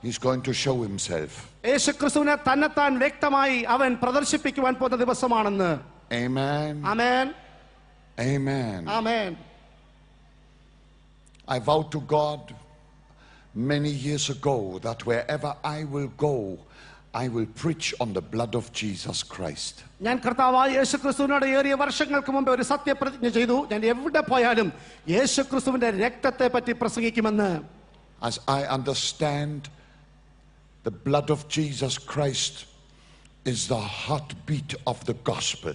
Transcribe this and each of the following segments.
He's going to show himself. യേശുക്രിസ്തുവിനെ തന്നെത്താൻ വ്യക്തമായി അവൻ പ്രദർശിപ്പിക്കുവാൻ പോകുന്ന ദിവസമാണെന്ന്. Amen. Amen. Amen. Amen. I vowed to God many years ago that wherever I will go, I will preach on the blood of Jesus Christ. ഞാൻ കർത്താവായ യേശുക്രിസ്തുവിനോട് ഏറിയ വർഷങ്ങൾക്ക് മുമ്പ് ഒരു സത്യപ്രതിജ്ഞ ചെയ്തു, ഞാൻ എവിടെ പോയാലും യേശുക്രിസ്തുവിന്റെ രക്തത്തെ പറ്റി പ്രസംഗിക്കുമെന്ന്. As I understand, the blood of Jesus Christ is the heartbeat of the gospel.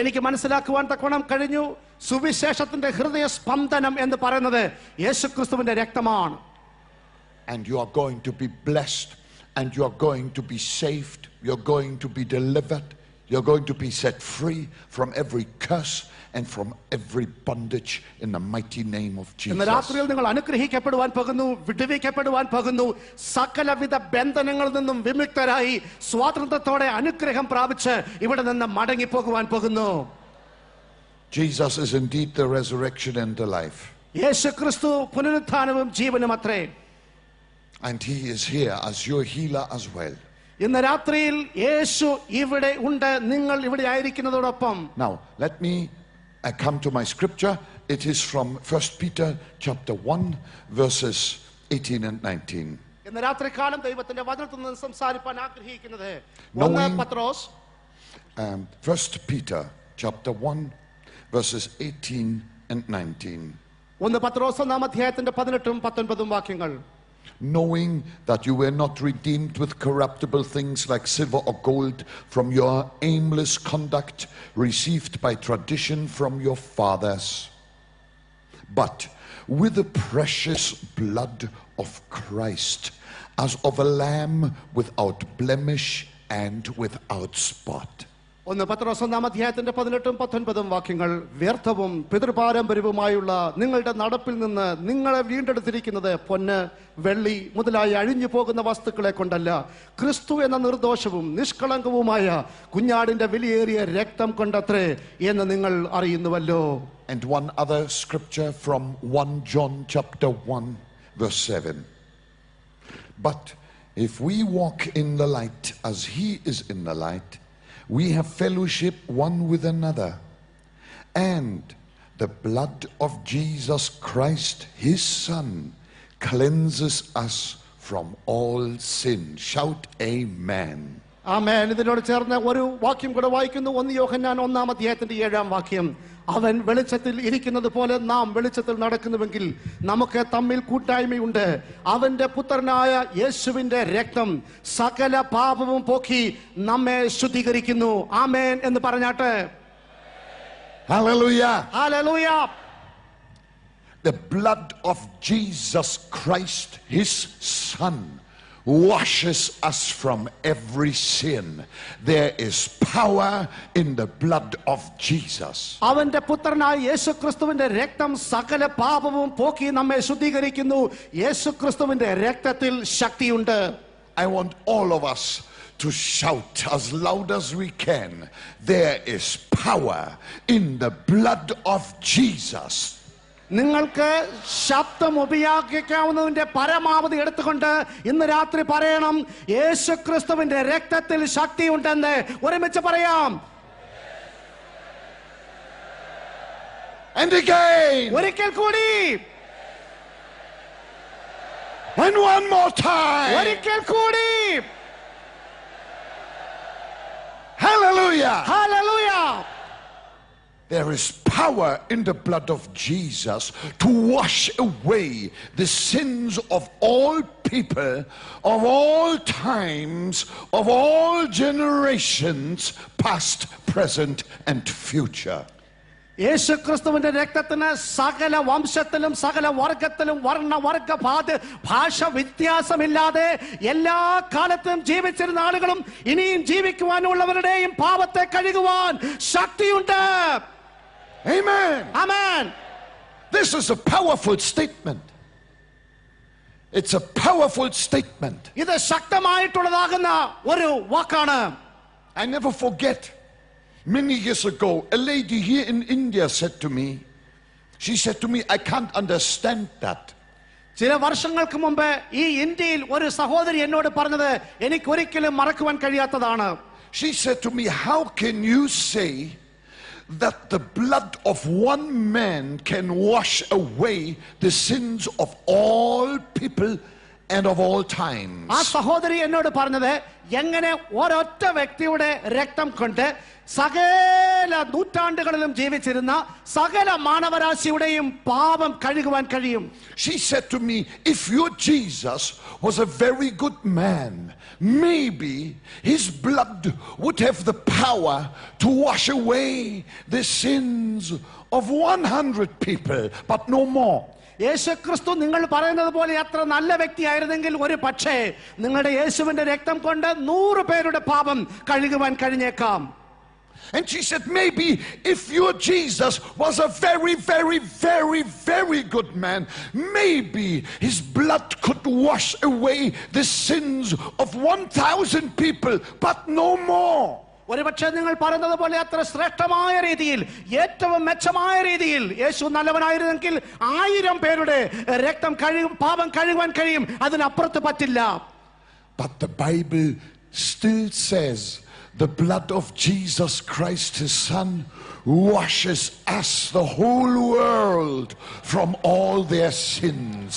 എനിക്ക് മനസ്സിലാക്കുവാൻ തക്കവണ്ണം കഴിഞ്ഞു, സുവിശേഷത്തിന്റെ ഹൃദയ സ്പന്ദനം എന്ന് പറയുന്നത് യേശുക്രിസ്തുവിന്റെ രക്തമാണ്. And you are going to be blessed, and you are going to be saved, you're going to be delivered, you're going to be set free from every curse and from every bondage in the mighty name of Jesus. ഇന്ന് രാത്രിയിൽ നിങ്ങൾ അനുഗ്രഹിക്കപ്പെടുവാൻ പോകുന്നു, വിടുവിക്കപ്പെടുവാൻ പോകുന്നു, സകലവിധ ബന്ധനങ്ങളിൽ നിന്നും വിമുക്തരായി സ്വാതന്ത്ര്യത്തോടെ അനുഗ്രഹം പ്രാപിച്ച് ഇവിടെ നിന്ന് മടങ്ങിപ്പോകുവാൻ പോകുന്നു. Jesus is indeed the resurrection and the life. യേശുക്രിസ്തു പുനരുത്ഥാനവും ജീവനും അത്രേ. And he is here as your healer as well. ഇന്ന് രാത്രിയിൽ യേശു ഇവിടെ ഉണ്ട്, നിങ്ങൾ ഇവിടെ ആയിരിക്കുന്നതോടൊപ്പം. Now let me come to my scripture. It is from 1 Peter chapter 1 verses 18 and 19. ഇന്ന് രാത്രികാലം ദൈവത്തിന്റെ വചനത്തിൽ നിന്ന് സംസാരിക്കാൻ ആഗ്രഹിക്കുന്നത് പത്രോസ് 1 Peter chapter 1 verses 18 and 19. പത്രോസ് 1-ാം അധ്യായത്തിന്റെ 18-ഉം 19-ഉം വാക്യങ്ങൾ. Knowing that you were not redeemed with corruptible things like silver or gold from your aimless conduct received by tradition from your fathers, but with the precious blood of Christ, as of a lamb without blemish and without spot. പത്രോസ് 1-ാം അധ്യായത്തിന്റെ 18-ഉം 19-ഉം വാക്യങ്ങൾ. വ്യർത്ഥവും പിതൃപാരമ്പര്യവുമായുള്ള നിങ്ങളുടെ നടപ്പിൽ നിന്ന് നിങ്ങളെ വീണ്ടെടുത്തിരിക്കുന്നത് പൊന്ന്, വെള്ളി മുതലായി അഴിഞ്ഞു പോകുന്ന വസ്തുക്കളെ കൊണ്ടല്ല, ക്രിസ്തു എന്ന നിർദോഷവും നിഷ്കളങ്കവുമായ കുഞ്ഞാടിന്റെ വിലയേറിയ രക്തം കൊണ്ടത്രേ എന്ന് നിങ്ങൾ അറിയുന്നുവല്ലോ. And one other scripture from 1 John chapter 1 verse 7. But if we walk in the light as he is in the light, we have fellowship one with another, and the blood of Jesus Christ, his Son, cleanses us from all sin. Shout amen. ആമേൻ. ഇതിനോട് ചേർന്ന് ഒരു വാക്യം കൂടെ വായിക്കുന്നു. 1 യോഹന്നാൻ 1-ാം അധ്യായത്തിന്റെ 7-ാം വാക്യം. അവൻ വെളിച്ചത്തിൽ ഇരിക്കുന്നത് പോലെ നാം വെളിച്ചത്തിൽ നടക്കുന്നുവെങ്കിൽ നമുക്ക് തമ്മിൽ കൂട്ടായ്മയുണ്ട്. അവന്റെ പുത്രനായ യേശുവിന്റെ രക്തം സകല പാപവും പോക്കി നമ്മെ ശുദ്ധീകരിക്കുന്നു. ആമേൻ എന്ന് പറഞ്ഞാട്ടെ. Hallelujah. Hallelujah. The blood of Jesus Christ, his Son, washes us from every sin. There is power in the blood of Jesus. അവന്റെ പുത്രനായ യേശുക്രിസ്തുവിന്റെ രക്തം സകല പാപവും പോക്കി നമ്മെ ശുദ്ധീകരിക്കുന്നു. യേശുക്രിസ്തുവിന്റെ രക്തത്തിൽ ശക്തിയുണ്ട്. I want all of us to shout as loud as we can, there is power in the blood of Jesus. നിങ്ങൾക്ക് ശബ്ദം ഉപയോഗിക്കാവുന്നതിന്റെ പരമാവധി എടുത്തുകൊണ്ട് ഇന്ന് രാത്രി പറയണം, യേശുക്രിസ്തുവിന്റെ രക്തത്തിൽ ശക്തിയുണ്ടെന്ന് ഒരുമിച്ച് പറയാം. And again. ഒരിക്കൽ കൂടി. And one more time. ഒരിക്കൽ കൂടി. Hallelujah. Hallelujah. There is power in the blood of Jesus to wash away the sins of all people, of all times, of all generations, past, present, and future. യേശുക്രിസ്തുവിന്റെ രക്തത്തിന് സകല വംശത്തിലും സകല വർഗത്തിലും വർണ്ണവർഗ ഭാഷ വ്യത്യാസമില്ലാതെ എല്ലാ കാലത്തും ജീവിച്ചിരുന്ന ആളുകളും ഇനിയും ജീവിക്കുവാനുള്ളവരുടെയും പാപത്തെ കഴുകുവാൻ ശക്തിയുണ്ട്. Amen. Amen. This is a powerful statement. It's a powerful statement. ഇത് ശക്തമായിട്ടുള്ളതാകുന്ന ഒരു വാക്കാണ്. I never forget, many years ago, a lady here in India said to me, she said to me, I can't understand that. ചില വർഷങ്ങൾക്ക് മുമ്പ് ഈ ഇന്ത്യയിൽ ഒരു സഹോദരി എന്നോട് പറഞ്ഞത് എനിക്ക് ഒരിക്കലും മറക്കുവാൻ കഴിയാത്തതാണ്. She said to me, how can you say that the blood of one man can wash away the sins of all people and of all times? ആ സഹോദരി എന്നോട് പറഞ്ഞത്, എങ്ങനെ ഒരൊറ്റ വ്യക്തിയുടെ രക്തം കൊണ്ട് സകല നൂറ്റാണ്ടുകളിലും ജീവിച്ചിരുന്ന സകല മാനവരാശിയുടെയും പാപം കഴുകുവാൻ കഴിയും? She said to me, if your Jesus was a very good man, maybe his blood would have the power to wash away the sins of 100 people, but no more. യേശുക്രിസ്തു നിങ്ങൾ പറയുന്നത് പോലെ അത്ര നല്ല വ്യക്തിയായിരുന്നെങ്കിൽ ഒരു പക്ഷേ നിങ്ങളുടെ യേശുവിന്റെ രക്തം കൊണ്ട് 100 പേരുടെ പാപം കഴുകുവാൻ കഴിഞ്ഞേക്കാം. And she said, maybe if your Jesus was a very, very, very, very good man, maybe his blood could wash away the sins of 1,000 people, but no more. ഒരുപക്ഷെ നിങ്ങൾ പറയുന്നത് പോലെ അത്ര ശ്രേഷ്ഠമായ രീതിയിൽ, ഏറ്റവും മെച്ചമായ രീതിയിൽ യേശു നല്ലവനായിരുന്നെങ്കിൽ 1000 പേരുടെ രക്തം പാപം കഴുകുവാൻ കഴിയും, അതിനപ്പുറത്ത് പറ്റില്ല. But the Bible still says the blood of Jesus Christ, his son, washes us, the whole world, from all their sins.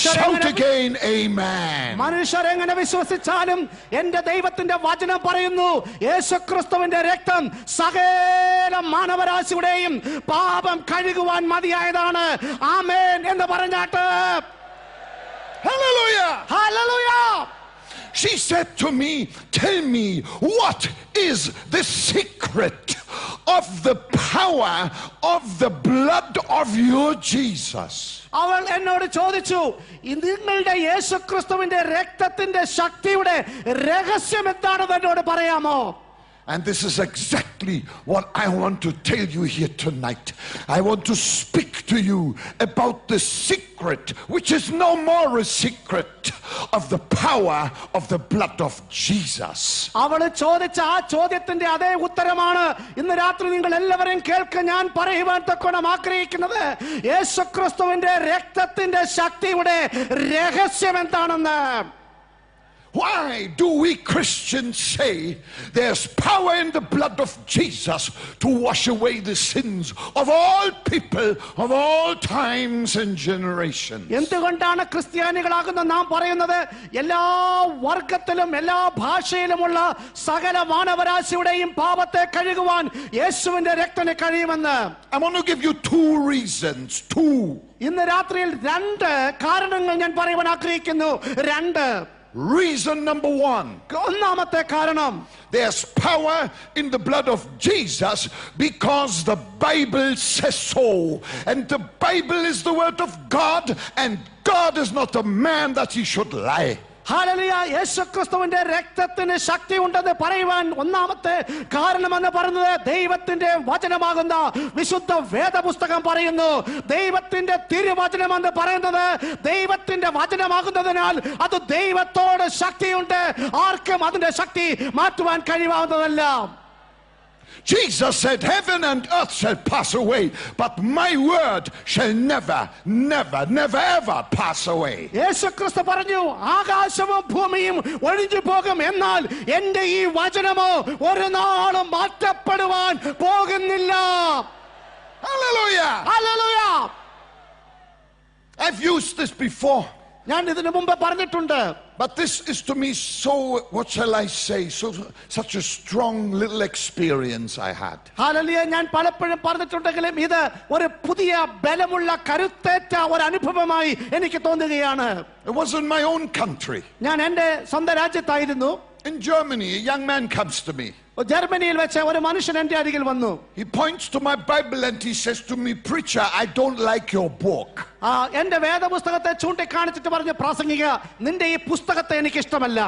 Shout again, amen. മനുഷ്യരെങ്ങനെ വിശ്വസിച്ചാലും എന്റെ ദൈവത്തിന്റെ വചനം പറയുന്നു, യേശുക്രിസ്തുവിന്റെ രക്തം സകല മാനവരാശിയുടെയും പാപം കഴുകുവാൻ മതിയായതാണ്. ആമേൻ എന്ന് പറഞ്ഞാട്ട് Hallelujah. Hallelujah. She said to me, tell me, what is the secret of the power of the blood of your Jesus? അവൾ എന്നോട് ചോദിച്ചു, നിങ്ങളുടെ യേശുക്രിസ്തുവിന്റെ രക്തത്തിന്റെ ശക്തിയുടെ രഹസ്യം എന്താണെന്ന് എന്നോട് പറയാമോ? And this is exactly what I want to tell you here tonight. I want to speak to you about the secret, which is no more a secret, of the power of the blood of Jesus. അവൾ ചോദിച്ച ആ ചോദ്യത്തിന്റെ അതേ ഉത്തരമാണ് ഇന്ന് രാത്രി നിങ്ങൾ എല്ലാവരും കേൾക്കാൻ ഞാൻ പറയുവാൻ തക്കോണം ആഗ്രഹിക്കുന്നത്. യേശുക്രിസ്തുവിന്റെ രക്തത്തിന്റെ ശക്തിയുടെ രഹസ്യം എന്താണെന്ന്. Why do we Christians say there's power in the blood of Jesus to wash away the sins of all people of all times and generations? എന്തുകൊണ്ടാണ് ക്രിസ്ത്യാനികളാകുന്ന നാം പറയുന്നത് എല്ലാ വർഗത്തിലും എല്ലാ ഭാഷയിലുമുള്ള സകല മാനവരാശിയുടെയും പാപത്തെ കഴുകുവാൻ യേശുവിന്റെ രക്തത്തിന് കഴിയുമെന്ന്? I want to give you 2 reasons. 2. ഇന്ന് രാത്രിയിൽ 2 കാരണങ്ങൾ ഞാൻ പറയുവാൻ ആഗ്രഹിക്കുന്നു. 2. Reason number 1. ഒന്നാമത്തെ കാരണം, there's power in the blood of Jesus because the Bible says so. And the Bible is the word of God, and God is not a man that he should lie. Hallelujah. യേശുക്രിസ്തുവിന്റെ രക്തത്തിന് ശക്തി ഉണ്ടെന്ന് പറയുവാൻ ഒന്നാമത്തെ കാരണമെന്ന് പറയുന്നത് ദൈവത്തിന്റെ വചനമാകുന്ന വിശുദ്ധ വേദപുസ്തകം പറയുന്നു. ദൈവത്തിന്റെ തിരുവചനമെന്ന് പറയുന്നത് ദൈവത്തിന്റെ വചനമാകുന്നതിനാൽ അത് ദൈവത്തോട് ശക്തിയുണ്ട്. ആർക്കും അതിന്റെ ശക്തി മാറ്റുവാൻ കഴിയാവുന്നതല്ല. Jesus said, heaven and earth shall pass away, but my word shall never, never, never ever pass away. യേശുക്രിസ്തു പറഞ്ഞു, ആകാശവും ഭൂമിയും ഒഴിഞ്ഞു പോകും, എന്നാൽ എന്റെ ഈ വചനമോ ഒരു നാളും മാറ്റപ്പെടുവാൻ പോകുന്നില്ല. Hallelujah. Hallelujah. I've used this before. ഞാൻ ഇതിനു മുമ്പ് പറഞ്ഞിട്ടുണ്ട്. But this is to me so, what shall I say, such a strong little experience I had. Hallelujah. ഞാൻ പലപ്പോഴും പറഞ്ഞിട്ടുണ്ടെങ്കിലും ഇത് ഒരു പുതിയ ബലമുള്ള കരുത്തേറ്റ ഒരു അനുഭവമായി എനിക്ക് തോന്നുകയാണ്. It was in my own country. ഞാൻ എന്റെ സ്വന്തം രാജ്യത്തായിരുന്നു. In Germany, a young man comes to me. ജർമ്മനിയിൽ വെച്ച് ഒരു മനുഷ്യൻ എന്റെ അരികിൽ വന്നു. He points to my Bible and he says to me, preacher, I don't like your book. എന്റെ വേദപുസ്തകത്തെ ചൂണ്ടിക്കാണിച്ചിട്ട് പറഞ്ഞു, പ്രസംഗിക, നിന്റെ ഈ പുസ്തകത്തെ എനിക്ക് ഇഷ്ടമല്ല.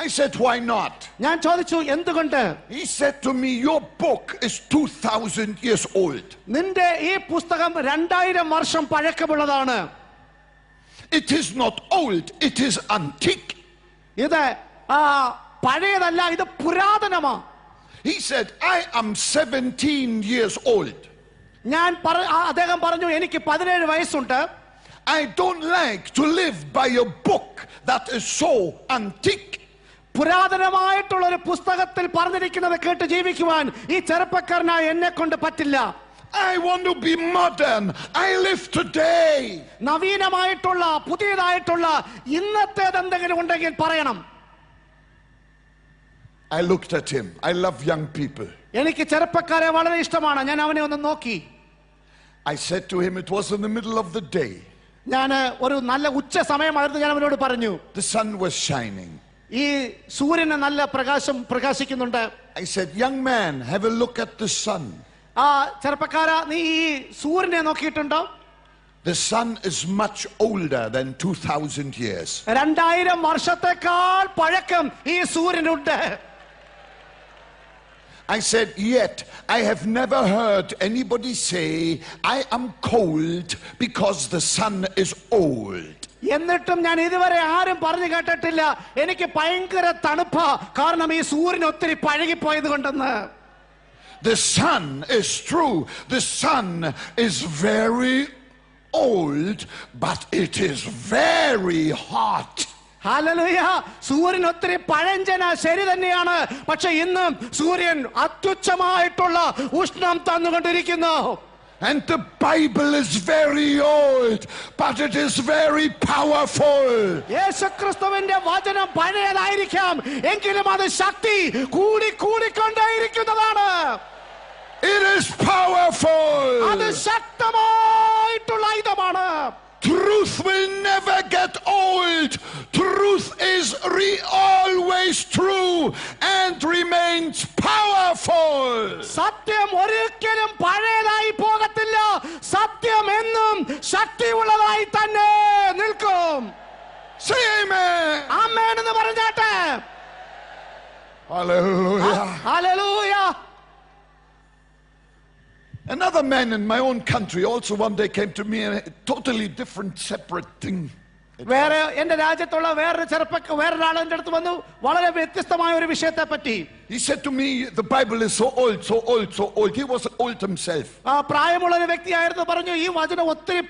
I said, why not? ഞാൻ ചോദിച്ചു, എന്തുകൊണ്ട്? He said to me, your book is 2000 years old. നിന്റെ ഈ പുസ്തകം 2000 വർഷം പഴക്കമുള്ളതാണ്. It is not old, it is antique. ഇത് പഴയതല്ല, ഇത് പുരാതനമാണ്. He said, I am 17 years old. അദ്ദേഹം പറഞ്ഞു, എനിക്ക് 17 വയസ്സുണ്ട്. I don't like to live by a book that is so antique. പുരാതനമായിട്ടുള്ള ഒരു പുസ്തകത്തിൽ പറഞ്ഞിരിക്കുന്നത് കേട്ട് ജീവിക്കുവാൻ ഈ ചെറുപ്പക്കാരനായ എന്നെ കൊണ്ട് പറ്റില്ല. I want to be modern. I live today. നവീനമായിട്ടുള്ള പുതിയതായിട്ടുള്ള ഇന്നത്തേത് എന്തെങ്കിലും ഉണ്ടെങ്കിൽ പറയണം. I looked at him. I love young people. എനിക്ക് ചെറുപ്പക്കാരെ വളരെ ഇഷ്ടമാണ്. ഞാൻ അവനെ ഒന്ന് നോക്കി. I said to him, it was in the middle of the day. ഞാൻ ഒരു നല്ല ഉച്ച സമയമായിരുന്നു. ഞാൻ അവനോട് പറഞ്ഞു, the sun was shining. ഈ സൂര്യന് നല്ല പ്രകാശിക്കുന്നുണ്ട്. I said, young man, have a look at the sun. ചെറുപ്പക്കാരാ, നീ ഈ സൂര്യനെ നോക്കിയിട്ടുണ്ടോ? The sun is much older than 2000 years. 2000 വർഷത്തേക്കാൾ പഴക്കം ഈ സൂര്യനുണ്ട്. I said, yet I have never heard anybody say I am cold because the sun is old. എന്നിട്ടും ഞാൻ ഇതുവരെ ആരും പറഞ്ഞു കേട്ടിട്ടില്ല എനിക്ക് ഭയങ്കര തണുപ്പാ കാരണം ഈ സൂര്യൻ ഒത്തിരി പഴകിപ്പോയത് കൊണ്ടെന്ന്. The sun is true. The sun is very old, but it is very hot. Hallelujah. സൂര്യൻ ഒത്തിരി പഴഞ്ചനാ, ശരി തന്നെയാണ്. പക്ഷെ ഇന്നും സൂര്യൻ അത്യുച്ചമായിട്ടുള്ള ഉഷ്ണം തന്നുകൊണ്ടിരിക്കുന്നു. And the Bible is very old, but it is very powerful. യേശുക്രിസ്തുവിന്റെ വചനം പഴയതായിരിക്കാം, എങ്കിലും അത് ശക്തി കൂടിക്കൊണ്ടേയിരിക്കുന്നതാണ്. It is powerful. അത് ശക്തമായിട്ടുള്ള ആയുധമാണ്. Truth will never get old. Truth is always true and remains powerful. സത്യം ഒരിക്കലും പഴയതായി പോകത്തില്ല. സത്യം എന്നും ശക്തിയുള്ളതായി തന്നെ നിൽക്കും. Say amen. ആമേൻ എന്ന് പറഞ്ഞാട്ടെ. Hallelujah. Hallelujah. Another man in my own country also one day came to me, a totally different, separate thing. വേറെ എന്റെ രാജ്യത്തുള്ള വേറൊരാൾ എന്റെ അടുത്ത് വന്നു വളരെ വ്യത്യസ്തമായ ഒരു വിഷയത്തെ പറ്റി. He said to me, the Bible is so old, so old, so old. He was old himself. പ്രായമുള്ള ഒരു വ്യക്തിയായിരുന്നു. പറഞ്ഞു ഈ വചനം ഒത്തിരി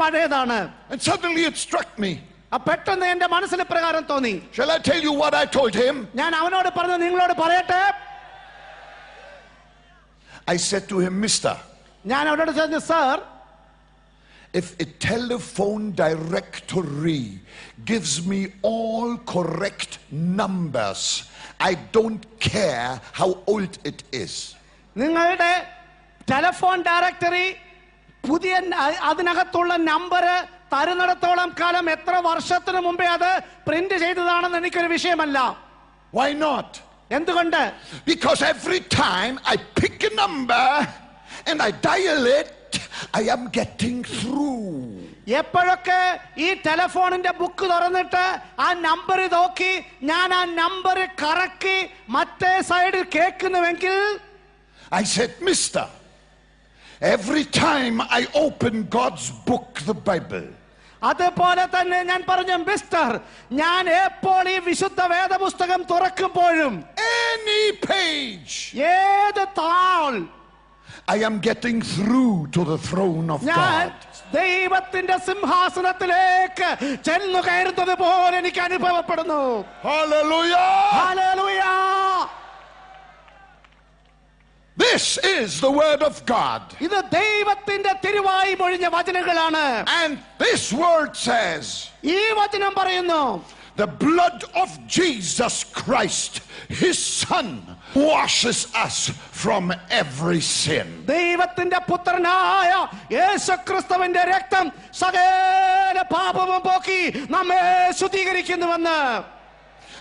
പഴയതാണ്. And suddenly it struck me. പെട്ടെന്ന് എന്റെ മനസ്സിൽ പ്രകാരം തോന്നി. Shall I tell you what I told him? ഞാൻ അവനോട് പറഞ്ഞു, നിങ്ങളോട് പറയട്ടെ. I said to him, mister, ഞാൻ അവനോട് പറഞ്ഞു, sir, if a telephone directory gives me all correct numbers, I don't care how old it is. നിങ്ങളുടെ ടെലിഫോൺ ഡയറക്ടറി പുതിയ അതിനകത്തുള്ള നമ്പർ തരുന്നിടത്തോളം കാലം എത്ര വർഷത്തിന് മുമ്പേ അത് പ്രിന്റ് ചെയ്തതാണെന്ന് എനിക്കൊരു വിഷയമല്ല. Why not? എന്തുകൊണ്ട്? Because every time I pick a number and I dial it, I am getting through. എപ്പോഴൊക്കെ ഈ ടെലിഫോണിന്റെ ബുക്ക് തുറന്നിട്ട് ആ നമ്പർ നോക്കി ഞാൻ ആ നമ്പർ കറക്കി മറ്റേ സൈഡിൽ കേൾക്കുന്നുവെങ്കിൽ, I said, mister, every time I open God's book, the Bible, അതുപോലെ തന്നെ ഞാൻ പറഞ്ഞു, മിസ്റ്റർ, ഞാൻ എപ്പോൾ ഈ വിശുദ്ധ വേദപുസ്തകം തുറക്കുമ്പോഴും any page, ഏത് താൾ, I am getting through to the throne of ഞാൻ God. ദൈവത്തിന്റെ സിംഹാസനത്തിലേക്ക് ചെന്നു കയറുന്നത് പോലെ എനിക്ക് അനുഭവപ്പെടുന്നു. Hallelujah! Hallelujah! This is the word of God. ഇത് ദൈവത്തിന്റെ തിരുവായി മൊഴിഞ്ഞ വചനങ്ങളാണ്. And this word says, ഈ വചനം പറയുന്നു, the blood of Jesus Christ, his son, washes us from every sin. ദൈവത്തിന്റെ പുത്രനായ യേശുക്രിസ്തുവിന്റെ രക്തം സകല പാപവും പോക്കി നമ്മെ ശുദ്ധീകരിക്കുന്നുവെന്ന്.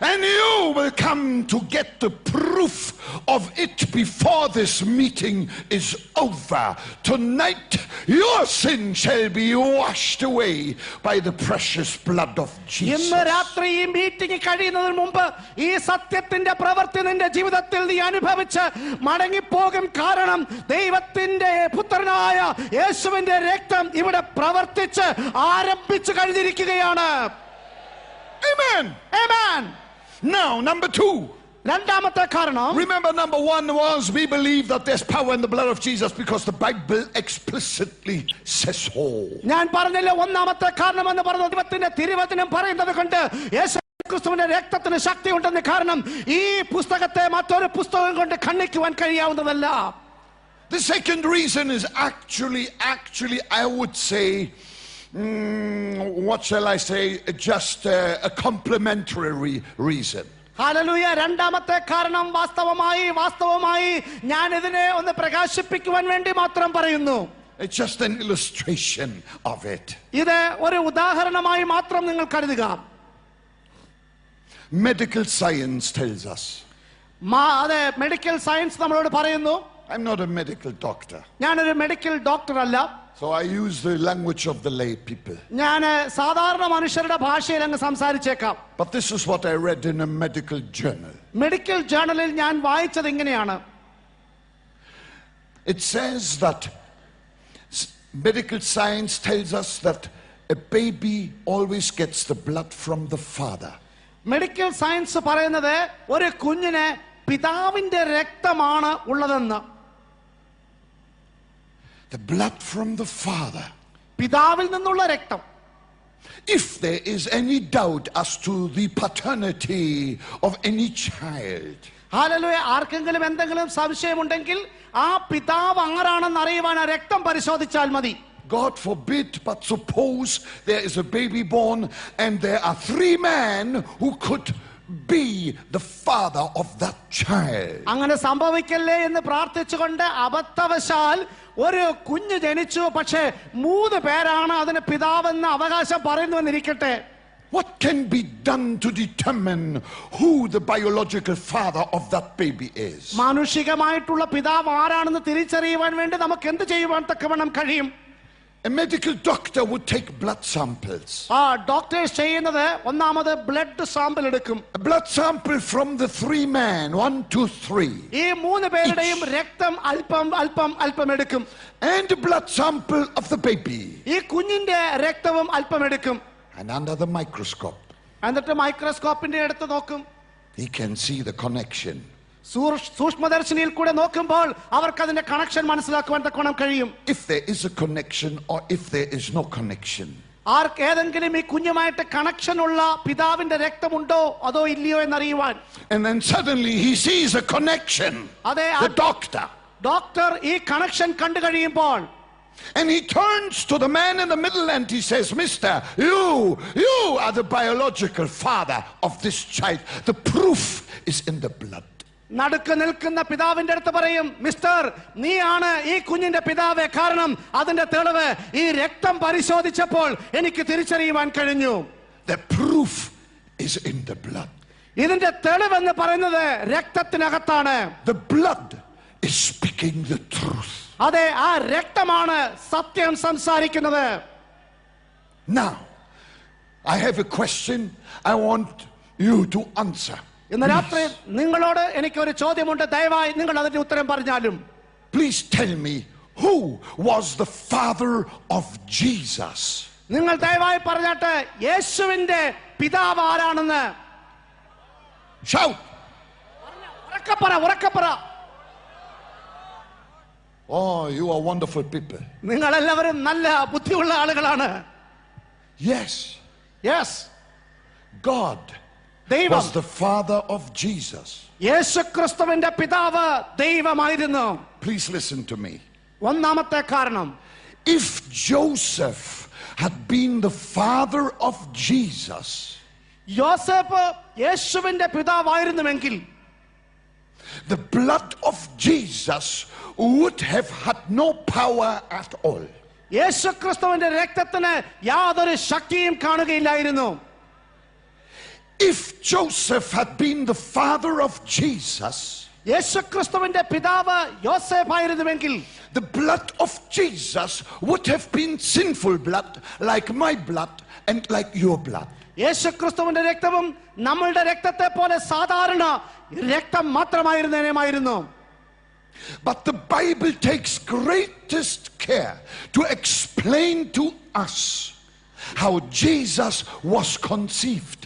And you will come to get the proof of it before this meeting is over. Tonight, your sin shall be washed away by the precious blood of Jesus. ഇന്ന് രാത്രി ഈ മീറ്റിംഗ് കഴിയുന്നതിന് മുമ്പ് ഈ സത്യത്തിന്റെ പ്രവൃത്തി നിന്റെ ജീവിതത്തിൽ നീ അനുഭവിച്ച് മടങ്ങിപ്പോകും. കാരണം ദൈവത്തിന്റെ പുത്രനായ യേശുവിന്റെ രക്തം ഇവിടെ പ്രവർത്തിച്ച് ആരംഭിച്ചു കഴിഞ്ഞിരിക്കുകയാണ്. Amen. Amen. Now, number 2. രണ്ടാമത്തെ കാരണം, remember, number one was we believe that there's power in the blood of Jesus because the Bible explicitly says so. ഞാൻ പറഞ്ഞില്ലേ, ഒന്നാമത്തെ കാരണം എന്ന് പറഞ്ഞ ദൈവത്തിന്റെ തിരുവചനം പറയുന്നത് കൊണ്ട് യേശുക്രിസ്തുവിന്റെ രക്തത്തിന് ശക്തി ഉണ്ടെന്ന്. കാരണം ഈ പുസ്തകത്തെ മറ്റൊരു പുസ്തകം കൊണ്ട് ഖണ്ഡിക്കുവാൻ കഴിയാവുന്നതല്ല. The second reason is actually I would say, what shall I say, just a complementary reason. Hallelujah. രണ്ടാമത്തെ കാരണം വാസ്തവമായി ഞാൻ ഇതിനെ ഒന്ന് പ്രകാശിപ്പിക്കുവാൻ വേണ്ടി മാത്രം പറയുന്നു. It's just an illustration of it. ഇത് ഒരു ഉദാഹരണമായി മാത്രം നിങ്ങൾ കരുതുക. Medical science tells us. അതെ, മെഡിക്കൽ സയൻസ് നമ്മളോട് പറയുന്നു. I'm not a medical doctor, ഞാനൊരു മെഡിക്കൽ ഡോക്ടർ അല്ല. so I use the language of the lay people. ഞാൻ സാധാരണ മനുഷ്യരുടെ ഭാഷയിൽ അങ്ങ് സംസാരിച്ചേക്കാം. But this is what I read in a medical journal. Medical ജേർണലിൽ ഞാൻ വായിച്ചത് ഇങ്ങനെയാണ്. It says that medical science tells us that a baby always gets the blood from the father. Medical science പറയുന്നത് ഒരു കുഞ്ഞിന് പിതാവിന്റെ രക്തമാണ് ഉള്ളതെന്ന്. The blood from the father. പിതാവിൽ നിന്നുള്ള രക്തം. If there is any doubt as to the paternity of any child, hallelujah. ആർക്കെങ്കിലും എന്തെങ്കിലും സംശയമുണ്ടെങ്കിൽ ആ പിതാവ് ആരാണെന്ന് അറിയുവാൻ ആ രക്തം പരിശോധിച്ചാൽ മതി. God forbid, but suppose there is a baby born and there are 3 men who could be the father of that child. അങ്ങനെ സംഭവിക്കല്ലേ എന്ന് പ്രാർത്ഥിച്ചുകൊണ്ട് അബദ്ധവശാൽ ഒരു കുഞ്ഞ് ജനിച്ചു, പക്ഷേ 3 പേരാണ് അതിന് പിതാവെന്ന് അവകാശം പറയുന്നുവെന്നിരിക്കട്ടെ. What can be done to determine who the biological father of that baby is? മാനുഷികമായിട്ടുള്ള പിതാവ് ആരാണെന്ന് തിരിച്ചറിയുവാൻ വേണ്ടി നമുക്ക് എന്ത് ചെയ്യുവാൻ തക്കവണ്ണം കഴിയും? A medical doctor would take blood samples. Doctors ചെയ്യുന്നത് ഒന്നാമത് ബ്ലഡ് സാമ്പിൾ എടുക്കും. A blood sample from the 3 men, 1, 2, 3. ഈ 3 പേരുടെയും രക്തം അല്പം എടുക്കും. And a blood sample of the baby. ഈ കുഞ്ഞിന്റെ രക്തവും അല്പം എടുക്കും. And under the microscope, എന്നിട്ട് മൈക്രോസ്കോപ്പിന്റെ അടുത്ത് നോക്കും. he can see the connection. സൂക്ഷ്മദർശിനിയിൽ കൂടെ നോക്കുമ്പോൾ അവർക്ക് അതിന്റെ കണക്ഷൻ മനസ്സിലാക്കുവാൻ തക്കോണം കഴിയും. If there is a connection or if there is no connection. ഏതെങ്കിലും ഈ കുഞ്ഞുമായിട്ട് കണക്ഷൻ ഉള്ള പിതാവിന്റെ രക്തമുണ്ടോ അതോ ഇല്ലയോ എന്നറിയുവാൻ. And then suddenly he sees a connection. അതെ, the ഡോക്ടർ ഈ കണക്ഷൻ കണ്ടു കഴിയുമ്പോൾ and he turns to the man in the middle and he says, Mister, you are the biological father of this child. The proof is in the blood. നടുക്ക് നിൽക്കുന്ന പിതാവിന്റെ അടുത്ത് പറയും, mister, നീയാണ് ഈ കുഞ്ഞിന്റെ പിതാവ്. കാരണം അതിന്റെ തെളിവ് ഈ രക്തം പരിശോധിച്ചപ്പോൾ എനിക്ക് തിരിച്ചറിയുവാൻ കഴിഞ്ഞു. The proof is in the blood. ഇതിന്റെ തെളിവെന്ന് പറയുന്നത് രക്തത്തിനകത്താണ്. The blood is speaking the truth. അതെ, ആ രക്തമാണ് സത്യം സംസാരിക്കുന്നത്. Now, I have a question I want you to answer. ഇന്ന് രാത്രി നിങ്ങളോട് എനിക്കൊരു ചോദ്യമുണ്ട്. ദയവായി നിങ്ങൾ അതിന്റെ ഉത്തരം പറഞ്ഞാലും. Please tell me, who was the father of Jesus? നിങ്ങൾ ദയവായി പറഞ്ഞാട്ട് യേശുവിന്റെ പിതാവ് ആരാണെന്ന്. Shout. ഉറക്കെ പറ. Oh, you are wonderful people. നിങ്ങൾ എല്ലാവരും നല്ല ബുദ്ധിയുള്ള ആളുകളാണ്. Yes. God was the father of Jesus. യേശുക്രിസ്തുവിന്റെ പിതാവ് ദൈവമായിരുന്നു. Please listen to me. ഒന്നാമത്തെ കാരണം, if Joseph had been the father of Jesus, യോസേഫ് യേശുവിന്റെ പിതാവായിരുന്നുവെങ്കിൽ the blood of Jesus would have had no power at all. യേശുക്രിസ്തുവിന്റെ രക്തത്തിന് യാതൊരു ശക്തിയും കാണുകയില്ലായിരുന്നു. If Joseph had been the father of Jesus, യേശുക്രിസ്തുവിന്റെ പിതാവ് യോസേഫായിരുന്നുവെങ്കിൽ the blood of Jesus would have been sinful blood, like my blood and like your blood. യേശുക്രിസ്തുവിന്റെ രക്തവും നമ്മളുടെ രക്തത്തെ പോലെ സാധാരണ രക്തം മാത്രമായിരുന്നു. But the Bible takes greatest care to explain to us how Jesus was conceived.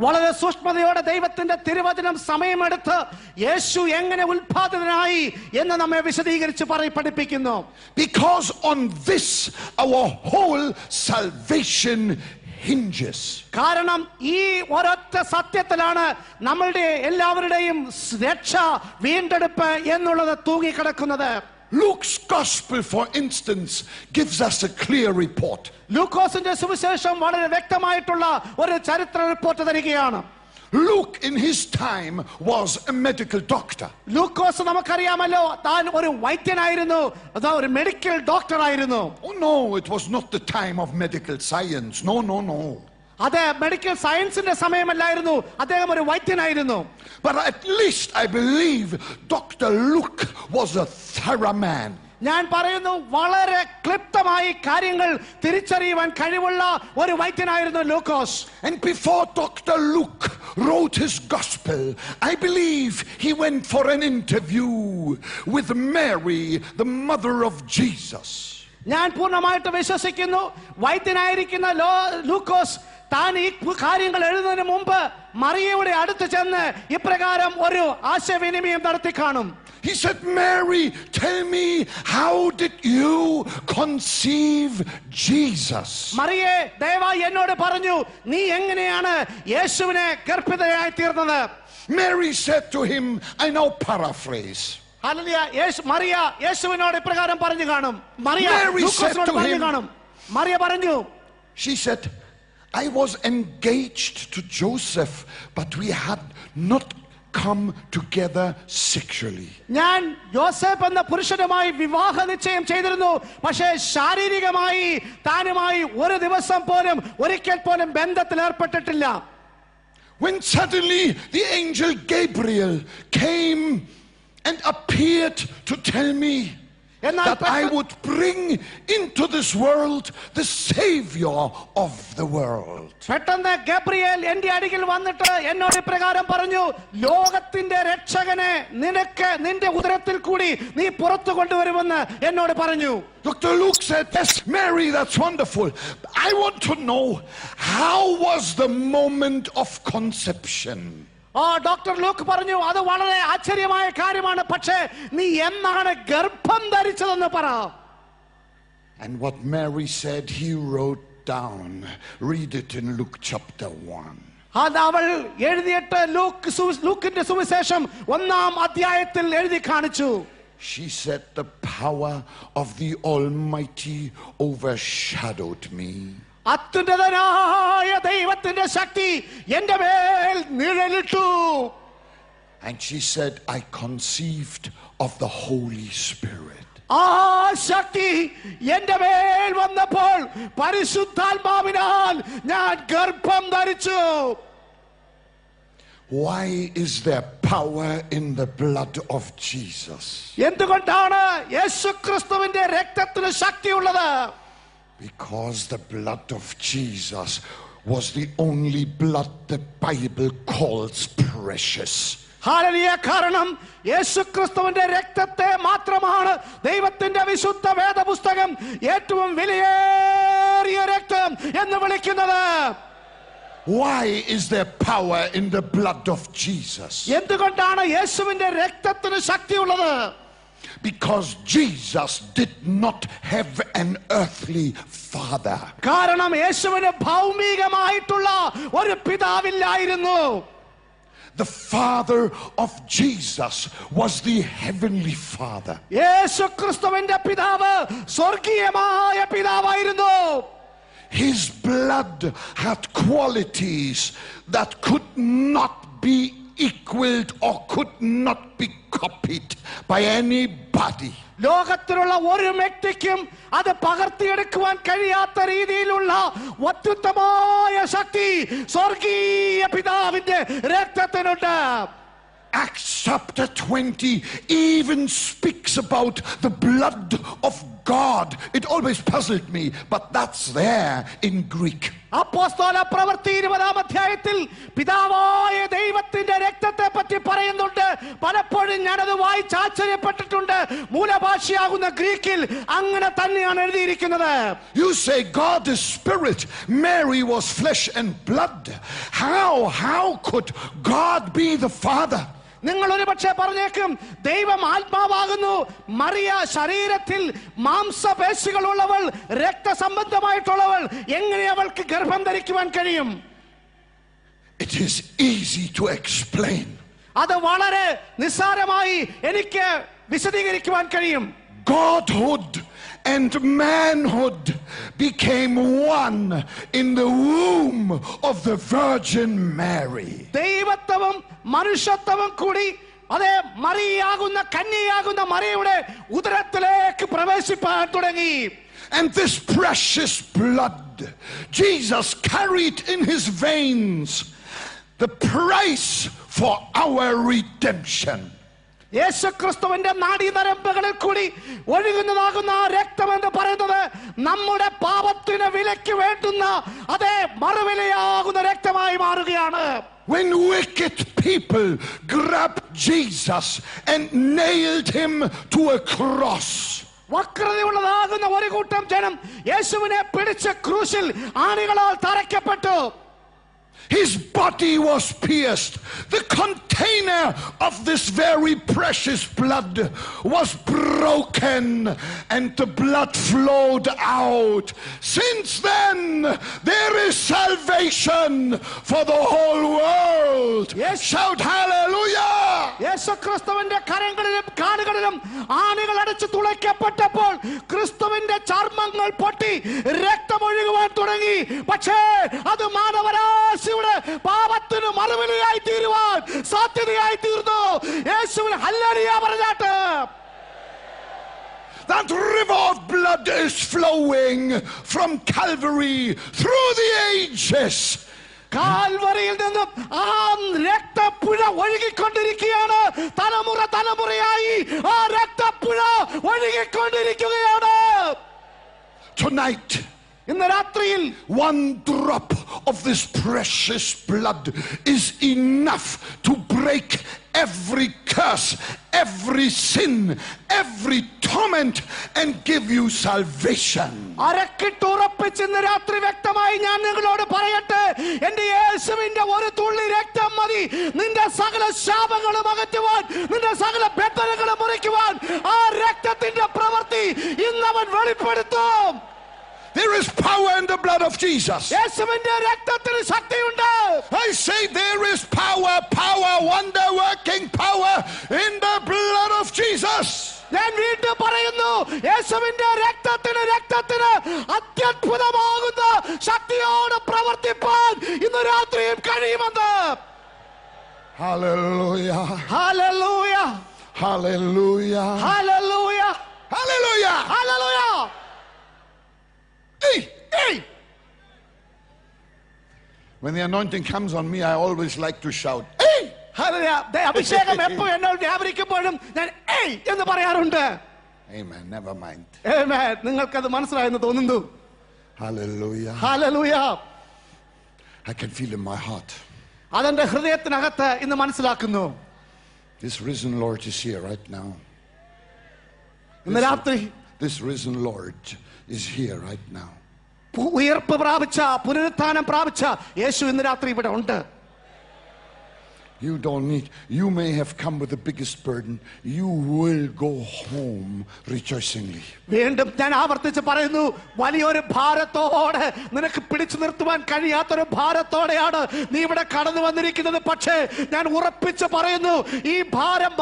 വളരെ സൂക്ഷ്മതയോടെ ദൈവത്തിന്റെ തിരുവചനം സമയമെടുത്ത് യേശു എങ്ങനെ ഉൽപാദിതനായി എന്ന് നമ്മെ വിശദീകരിച്ച് പഠിപ്പിക്കുന്നു. Because on this our whole salvation hinges. കാരണം ഈ ഒരൊറ്റ സത്യത്തിലാണ് നമ്മളുടെ എല്ലാവരുടെയും രക്ഷ, വീണ്ടെടുപ്പ് എന്നുള്ളത് തൂങ്ങിക്കിടക്കുന്നത്. Luke's gospel, for instance, gives us a clear report. ലൂക്കോസിന്റെ സുവിശേഷം വളരെ വ്യക്തമായിട്ടുള്ള ഒരു ചരിത്ര റിപ്പോർട്ട് തരികയാണ്. Luke in his time was a medical doctor. ലൂക്കോസ് നമുക്കറിയാമല്ലോ, താൻ ഒരു വൈദ്യനായിരുന്നു, ഒരു മെഡിക്കൽ ഡോക്ടർ ആയിരുന്നു. Oh no, it was not the time of medical science. No. അത് മെഡിക്കൽ സയൻസിന്റെ സമയമല്ലായിരുന്നു, അദ്ദേഹം ഒരു വൈദ്യനായിരുന്നു. But at least I believe Dr. Luke was a thorough man. ഞാൻ പറയുന്നു, വളരെ ക്ലിപ്തമായി കാര്യങ്ങൾ തിരിച്ചറിയുവാൻ കഴിവുള്ള ഒരു വൈദ്യനായിരുന്നു ലൂക്കോസ്. And before Dr. Luke wrote his gospel, I believe he went for an interview with Mary, the mother of Jesus. ഞാൻ പൂർണ്ണമായിട്ട് വിശ്വസിക്കുന്നു, വൈദ്യനായിരിക്കുന്ന ലൂക്കോസ് താൻ ഈ കാര്യങ്ങൾ എഴുതുന്നതിന് മുമ്പ് മറിയയുടെ അടുത്ത് ചെന്ന് ഇപ്രകാരം ഒരു ആശയവിനിമയം നടത്തി കാണും. He said, Mary, tell me, how did you conceive Jesus? മറിയേ, ദയവായി എന്നോട് പറഞ്ഞു, നീ എങ്ങനെയാണ് യേശുവിനെ ഗർഭിതയായി തീർന്നത്? Mary said to him, I now paraphrase. Mariya യേശുവിനോട് ഇപ്രകാരം പറഞ്ഞു കാണും. മറിയ പറഞ്ഞു, she said, I was engaged to Joseph, but we had not come together sexually. ഞാൻ യോസേഫ് എന്ന പുരുഷനുമായി വിവാഹ നിശ്ചയം ചെയ്തിരുന്നു, പക്ഷേ ശാരീരികമായി താനുമായി ഒരു ദിവസം പോലും ഒരിക്കൽ പോലും ബന്ധത്തിൽ ഏർപ്പെട്ടിട്ടില്ല. When suddenly the angel Gabriel came and appeared to tell me that I would bring into this world the Savior of the world. പെട്ടെന്ന് ഗബ്രിയേൽ എന്റെ അരികിൽ വന്നിട്ട് എന്നോട് ഇപ്രകാരം പറഞ്ഞു, ലോകത്തിന്റെ രക്ഷകനെ നിനക്ക് നിന്റെ ഉദരത്തിൽ കൂടി നീ പുറത്തു കൊണ്ടുവരുമെന്ന് എന്നോട് പറഞ്ഞു. Dr. Luke said, yes, Mary, that's wonderful. I want to know, how was the moment of conception? Doctor Luke പറഞ്ഞു, അത് വളരെ ആശ്ചര്യമായ കാര്യമാണ്, പക്ഷേ നീ എന്നാണ് ഗർഭം ധരിച്ചതെന്ന് പറ. And what Mary said, he wrote down. Read it in Luke chapter 1. അത് അവൾ എഴുതിയിട്ട് ലൂക്കിന്റെ സുവിശേഷം 1-ാം അധ്യായത്തിൽ എഴുതി കാണിച്ചു. She said, the power of the Almighty overshadowed me. അത്യുന്നതനായ ദൈവത്തിന്റെ ശക്തി എന്റെ മേൽ നിഴലിട്ടു. And she said, I conceived of the Holy Spirit. ആ ശക്തി എന്റെ മേൽ വന്നപ്പോൾ പരിശുദ്ധാത്മാവിനാൽ ഞാൻ ഗർഭം ധരിച്ചു. Why is there power in the blood of Jesus? എന്തുകൊണ്ടാണ് യേശുക്രിസ്തുവിന്റെ രക്തത്തിന് ശക്തിയുള്ളത്? Because the blood of Jesus was the only blood the Bible calls precious. Hallelujah. കാരണം യേശുക്രിസ്തുവിന്റെ രക്തത്തെ മാത്രമാണ് ദൈവത്തിന്റെ വിശുദ്ധ വേദപുസ്തകം ഏറ്റവും വിലയേറിയ രക്തം എന്ന് വിളിക്കുന്നത്. Why is there power in the blood of Jesus? എന്തുകൊണ്ടാണ് യേശുവിന്റെ രക്തത്തിന് ശക്തിയുള്ളത്? Because Jesus did not have an earthly father. കാരണം യേശുവിന് ഭൗമികമായിട്ടുള്ള ഒരു പിതാവില്ലായിരുന്നു. The father of Jesus was the heavenly father. യേശുക്രിസ്തുവിന്റെ പിതാവ് സ്വർഗീയമായ പിതാവായിരുന്നു. His blood had qualities that could not be equaled or could not be copied by anybody. ലോകത്തിലുള്ള ഒരു വ്യക്തിക്കും അത് പകർത്തിയെടുക്കുവാൻ കഴിയാത്ത രീതിയിലുള്ള അത്യുത്തമമായ ശക്തി സ്വർഗീയ പിതാവിന്റെ രക്തത്തിനുണ്ട്. Acts chapter 20 even speaks about the blood of God. It always puzzled me, but that's there in Greek. അപ്പോസ്തല പ്രവൃത്തി 20-ാം അധ്യായത്തിൽ പിതാവായ ദൈവത്തിന്റെ രക്തത്തെ പറ്റി പറയുന്നുണ്ട്. പലപ്പോഴും ഞാനത് വായിച്ച് ആശ്ചര്യപ്പെട്ടിട്ടുണ്ട്. മൂലഭാഷയാകുന്ന ഗ്രീക്കിൽ അങ്ങനെ തന്നെയാണ് എഴുതിയിരിക്കുന്നത്. You say God is spirit, Mary was flesh and blood. How could God be the Father? നിങ്ങൾ ഒരു പക്ഷേ പറഞ്ഞേക്കും, ദൈവം ആത്മാവാകുന്നു, മറിയ ശരീരത്തിൽ മാംസപേശികളുള്ളവൾ, രക്തസംബന്ധമായിട്ടുള്ളവൾ, എങ്ങനെ അവൾക്ക് ഗർഭം ധരിക്കുവാൻ കഴിയും? It is easy to explain. അത് വളരെ നിസ്സാരമായി എനിക്ക് വിശദീകരിക്കുവാൻ കഴിയും. Godhood and manhood became one in the womb of the Virgin Mary. ദൈവത്വവും മനുഷ്യത്വവും കൂടി അതേ മറിയാകുന്ന കന്യയാകുന്ന മറിയയുടെ ഉദരത്തിലേക്ക് പ്രവേശിപ്പാൻ തുടങ്ങി. And this precious blood Jesus carried in his veins, the price for our redemption. യേശുക്രിസ്തുവിന്റെ നാഡീനരമ്പുകളിൽ കൂടി ഒഴുകുന്നതാകുന്ന ആ രക്തം എന്ന് പറയുന്നത് നമ്മുടെ പാപത്തിന് വിലയ്ക്ക് വേണ്ടുന്ന അതേ മറുവിലയാകുന്ന രക്തമായി മാറുകയാണ്. When wicked people grabbed Jesus and nailed him to a cross, വക്രതയുള്ളതാകുന്ന ഒരു കൂട്ടം ജനം യേശുവിനെ പിടിച്ച് ക്രൂശിൽ ആണികളാൽ തറയ്ക്കപ്പെട്ടു. his body was pierced. The container of this very precious blood was broken and the blood flowed out. Since then, there is salvation for the whole world. Yes. Shout hallelujah. യേശു ക്രിസ്തുവിന്റെ കരങ്ങളിലും കാലുകളിലും ആണികൾ അടിച്ചു തുളയ്ക്കപ്പെട്ടപ്പോൾ ക്രിസ്തുവിന്റെ ചർമ്മങ്ങൾ പൊട്ടി രക്തമൊഴുകുവാൻ തുടങ്ങി. പക്ഷേ അത് മാനവരാശിയുടെ പാപത്തിന് മറുവിലയായി തീരുവാൻ സാധ്യതയായി തീർന്നു. യേശുവിന് ഹല്ലേലൂയ പറഞ്ഞാട്ട്. That river of blood is flowing from Calvary through the ages. കാൽവറിയിൽ നിന്നും ആ രക്തപ്പുഴ ഒഴുകിക്കൊണ്ടിരിക്കുകയാണ്. തലമുറ തലമുറയായി ആ രക്തപ്പുഴ ഒഴുകിക്കൊണ്ടിരിക്കുകയാണ്. Tonight, ഇന്ന് രാത്രിയിൽ one drop of this precious blood is enough to break every curse, every sin, every torment and give you salvation. അരക്കിട്ടുറപ്പിച്ച് ഇന്ന് രാത്രി വ്യക്തമായി ഞാൻ നിങ്ങളോട് പറയട്ടെ, എന്റെ യേശുവിന്റെ ഒരു തുള്ളി രക്തം മതി നിന്റെ സകല ശാപങ്ങളും അകറ്റുവാൻ, നിന്റെ സകല ബന്ധനങ്ങളും മുറിക്കുവാൻ. ആ രക്തത്തിന്റെ പ്രവൃത്തി ഇന്ന് അവൻ വെളിപ്പെടുത്തും. There is power in the blood of Jesus. യേശുവിന്റെ രക്തത്തിന് ശക്തിയുണ്ട്. I say there is power, wonder working power in the blood of Jesus. ഞാൻ വീണ്ടും പറയുന്നു, യേശുവിന്റെ രക്തത്തിന് അത്യത്ഭുതമാകുന്ന ശക്തിയോട് പ്രവർത്തിപ്പാൻ ഇന്ന് രാത്രിയും കഴിയുമെന്ന്. Hallelujah. Hallelujah. Hallelujah. Hallelujah. Hallelujah. Hallelujah. Hey. When the anointing comes on me, I always like to shout, hey! Hallelujah. അഭിഷേകം എപ്പോൾ എന്നോട് വ്യാപരിക്കുമ്പോഴും ഞാൻ ഏയ് എന്ന് പറയാറുണ്ട്. Amen. Never mind. ആമേൻ. നിങ്ങൾക്കത് മനസ്സിലായെന്ന് തോന്നുന്നു. Hallelujah. Hallelujah. I can feel in my heart. അതെന്റെ ഹൃദയത്തിനകത്ത് ഇന്ന് മനസ്സിലാക്കുന്നു. This risen Lord is here right now. ഇന്ന് രാത്രി This risen Lord is here right now. ഉയർപ്പ് പ്രാപിച്ച, പുനരുത്ഥാനം പ്രാപിച്ച യേശു ഇന്ന് രാത്രി ഇവിടെ ഉണ്ട്. You may have come with the biggest burden. You will go home rejoicingly. വീണ്ടും ഞാൻ ആവർത്തിച്ച് പറയുന്നു, വലിയൊരു ഭാരത്തോടെ, നിനക്ക് പിടിച്ചു നിർത്തുവാൻ കഴിയാത്തൊരു ഭാരത്തോടെയാണ് നീ ഇവിടെ കടന്നു വന്നിരിക്കുന്നത്. പക്ഷേ ഞാൻ ഉറപ്പിച്ച് പറയുന്നു, ഈ ഭാരം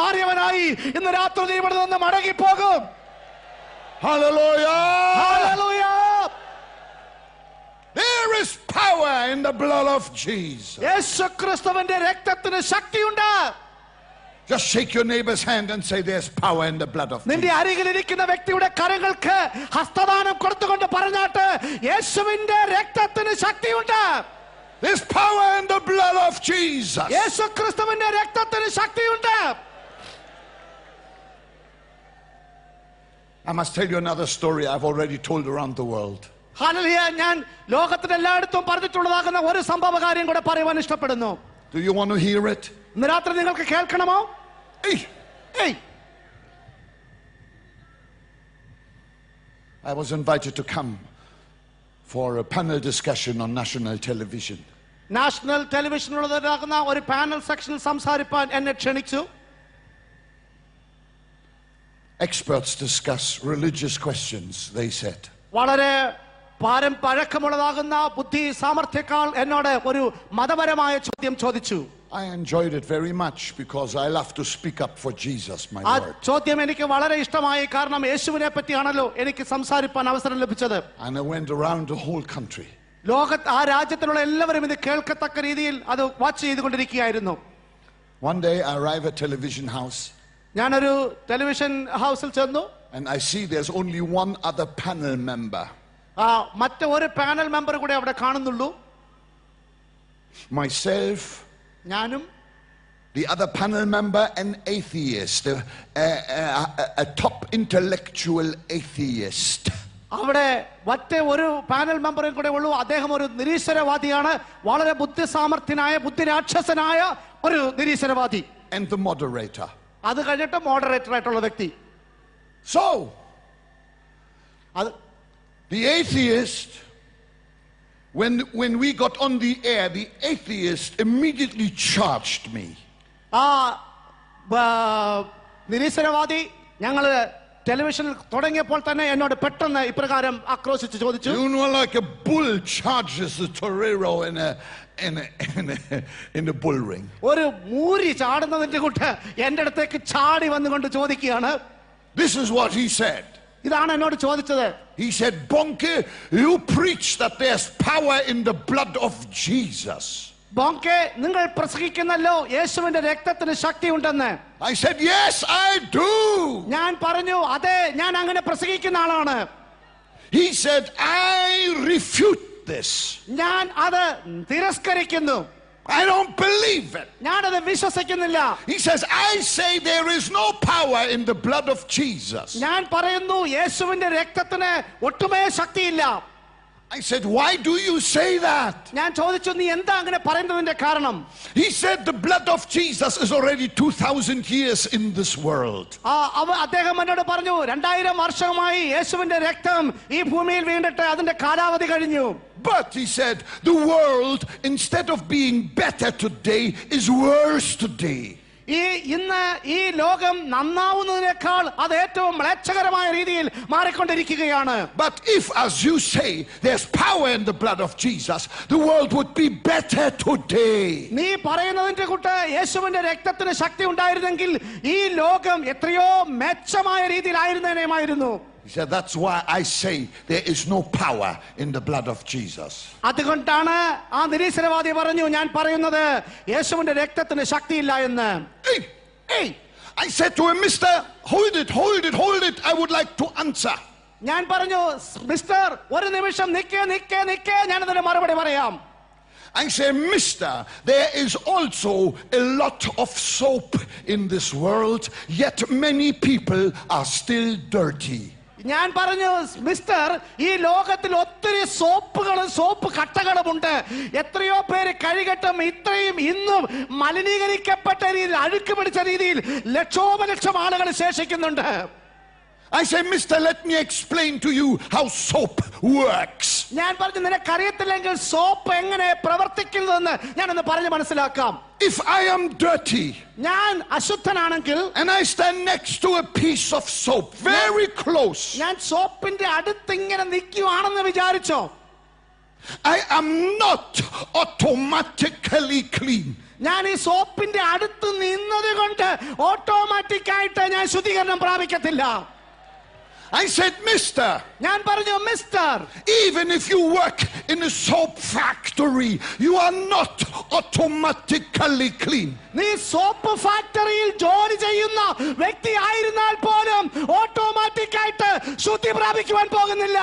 മാറിയവനായി ഇന്ന് രാത്രി നീ ഇവിടെ നിന്ന് മടങ്ങിപ്പോകും. Hallelujah. Hallelujah. There is power in the blood of Jesus. യേശു ക്രിസ്തുവിന്റെ രക്തത്തിന് ശക്തിയുണ്ട്. Just shake your neighbor's hand and say there's power in the blood of നിന്റെ Jesus. അരികിലിരിക്കുന്ന വ്യക്തിയുടെ കരങ്ങൾക്ക് ഹസ്തദാനം കൊടുത്തുകൊണ്ട് പറഞ്ഞാട്ട്, യേശുവിന്റെ രക്തത്തിന് ശക്തിയുണ്ട്. There's power in the blood of Jesus. യേശു ക്രിസ്തുവിന്റെ രക്തത്തിന് ശക്തിയുണ്ട്. I must tell you another story I've already told around the world. Hallelujah. ഞാൻ ലോകത്തിന്റെ എല്ലായിടത്തും പറഞ്ഞിട്ടുള്ളതാകുന്ന ഒരു സംഭവ കാര്യം കൂടെ പറയുവാൻ ഇഷ്ടപ്പെടുന്നു. Do you want to hear it? ഇന്ന് രാത്രി നിങ്ങൾക്ക് കേൾക്കണമോ? Hey. I was invited to come for a panel discussion on national television. National ടെലിവിഷനിലുള്ളതാകുന്ന ഒരു പാനൽ സെക്ഷനിൽ സംസാരിപ്പാൻ എന്നെ ക്ഷണിച്ചു. Experts discuss religious questions, they said. വളരെ പഴക്കമുള്ളതാകുന്ന ബുദ്ധി സാമർത്ഥ്യക്കാൾ എന്നോട് ഒരു മതപരമായ ചോദ്യം ചോദിച്ചു. I enjoyed it very much because I love to speak up for Jesus, my ആ Lord. ചോദ്യം എനിക്ക് വളരെ ഇഷ്ടമായി. കാരണം യേശുവിനെ പറ്റിയാണല്ലോ എനിക്ക് സംസാരിപ്പാൻ അവസരം ലഭിച്ചത്. And I went around the whole country. ലോകത്ത് ആ രാജ്യത്തിലുള്ള എല്ലാവരും ഇത് കേൾക്കത്തക്ക രീതിയിൽ അത് വാച്ച് ചെയ്തുകൊണ്ടിരിക്കുകയായിരുന്നു. One day I arrive at television house. ഞാനൊരു ടെലിവിഷൻ ഹൗസിൽ ചെന്നു. And I see there's only one other panel member. മറ്റൊരു പാനൽ മെമ്പർ കൂടെ അവിടെ കാണുന്നുള്ളൂ. Myself, ഞാനും the other panel member, an atheist, a top intellectual atheist. അവിടെ മറ്റേ ഒരു പാനൽ മെമ്പറും കൂടെ ഉള്ളൂ. അദ്ദേഹം ഒരു നിരീശ്വരവാദിയാണ്. വളരെ ബുദ്ധിസാമർത്ഥ്യനായ ബുദ്ധിരാക്ഷസനായ ഒരു നിരീശ്വരവാദി. And the moderator. അത് കഴിഞ്ഞിട്ട് മോഡറേറ്റർ ആയിട്ടുള്ള വ്യക്തി. So, the atheist, when we got on the air, the atheist immediately charged me. നിരീശ്വരവാദി ഞങ്ങൾ ടെലിവിഷനിൽ തുടങ്ങിയപ്പോൾ തന്നെ എന്നോട് പെട്ടെന്ന് ഇപ്രകാരം ആക്രോശിച്ച് ചോദിച്ചു. You know, like a bull charges a torero in a bull ring. ഒരു മൂരി ചാടുന്നതിന്റെ കൂട്ട് എന്റെ അടുത്തേക്ക് ചാടി വന്നുകൊണ്ട് ചോദിക്കുകയാണ്. This is what he said. ഇതാണ് എന്നോട് ചോദിച്ചത്. He said, Bonke, you preach that there's power in the blood of Jesus. ബോങ്കെ, നിങ്ങൾ പ്രസംഗിക്കുന്നല്ലോ യേശുവിന്റെ രക്തത്തിന് ശക്തി ഉണ്ടെന്ന്. I said, yes, I do. ഞാൻ പറഞ്ഞു, അതെ, ഞാൻ അങ്ങനെ പ്രസംഗിക്കുന്ന ആളാണ്. He said, I refute this. ഞാൻ അത് തിരസ്കരിക്കുന്നു. I don't believe it. ഞാനത് വിശ്വസിക്കുന്നില്ല. He says, I say there is no power in the blood of Jesus. ഞാൻ പറയുന്നു യേശുവിന്റെ രക്തത്തിന് ഒട്ടുമേ ശക്തിയില്ല. I said, why do you say that? ഞാൻ ചോദിച്ചു, നീ എന്താ അങ്ങനെ പറയുന്നതിന്റെ കാരണം? He said, the blood of Jesus is already 2,000 years in this world. അദ്ദേഹം എന്നോട് പറഞ്ഞു, 2000 വർഷമായി യേശുവിന്റെ രക്തം ഈ ഭൂമിയിൽ വീണിട്ട് അതിന്റെ കാലാവധി കഴിഞ്ഞു. But he said, the world, instead of being better today, is worse today. ഇന്ന് ഈ ലോകം നന്നാവുന്നതിനേക്കാൾ അത് ഏറ്റവും മ്ലേച്ഛകരമായ രീതിയിൽ മാറിക്കൊണ്ടിരിക്കുകയാണ്. But if, as you say, there's power in the blood of Jesus, the world would be better today. നീ പറയുന്നതിന്റെ കൂട്ട് യേശുവിന്റെ രക്തത്തിന് ശക്തി ഉണ്ടായിരുന്നെങ്കിൽ ഈ ലോകം എത്രയോ മെച്ചമായ രീതിയിലായിരുന്നേനെമായിരുന്നു. He said, that's why I say there is no power in the blood of Jesus. അതുകൊണ്ടാണ് ആ നിരീശ്വരവാദി പറഞ്ഞു, ഞാൻ പറയുന്നത് യേശുവിന്റെ രക്തത്തിന് ശക്തിയില്ല എന്ന്. Hey, I said to him, Mister, hold it. I would like to answer. ഞാൻ പറഞ്ഞു, മിസ്റ്റർ, ഒരു നിമിഷം നിക്കേ, ഞാനതിന് മറുപടി പറയാം. I say, Mister, there is also a lot of soap in this world, yet many people are still dirty. ഞാൻ പറഞ്ഞു, മിസ്റ്റർ, ഈ ലോകത്തിൽ ഒത്തിരി സോപ്പ് കട്ടകളുമുണ്ട്. എത്രയോ പേര് കഴുകട്ടും ഇത്രയും ഇന്നും മലിനീകരിക്കപ്പെട്ട രീതിയിൽ, അഴുക്ക് പിടിച്ച രീതിയിൽ ലക്ഷോപലക്ഷം ആളുകൾ ശേഷിക്കുന്നുണ്ട്. I say, Mister, let me explain to you how soap works. ഞാൻ പറഞ്ഞു, നിനക്കറിയത്തില്ലെങ്കിൽ സോപ്പ് എങ്ങനെ പ്രവർത്തിക്കുന്നതെന്ന് ഞാനൊന്ന് പറഞ്ഞു മനസ്സിലാക്കാം. If I am dirty, ഞാൻ അശുദ്ധനാണെങ്കിൽ, and I stand next to a piece of soap, very close, ഞാൻ സോപ്പിന്റെ അടുത്ത് ഇങ്ങനെ നിൽക്കുവാണെന്ന് വിചാരിച്ചോ, I am not automatically clean. ഞാൻ ഈ സോപ്പിന്റെ അടുത്ത് നിന്നത് കൊണ്ട് ഓട്ടോമാറ്റിക് ആയിട്ട് ഞാൻ ശുദ്ധീകരണം പ്രാപിക്കത്തില്ല. I said, Mister, ഞാൻ പറഞ്ഞു, mister, even if you work in a soap factory, you are not automatically clean. നീ സോപ്പ് ഫാക്ടറിയിൽ ജോലി ചെയ്യുന്ന വ്യക്തി ആയിരുന്നാൽ പോലും ഓട്ടോമാറ്റിക് ആയിട്ട് ശുദ്ധി പ്രാപിക്കുവാൻ പോകുന്നില്ല.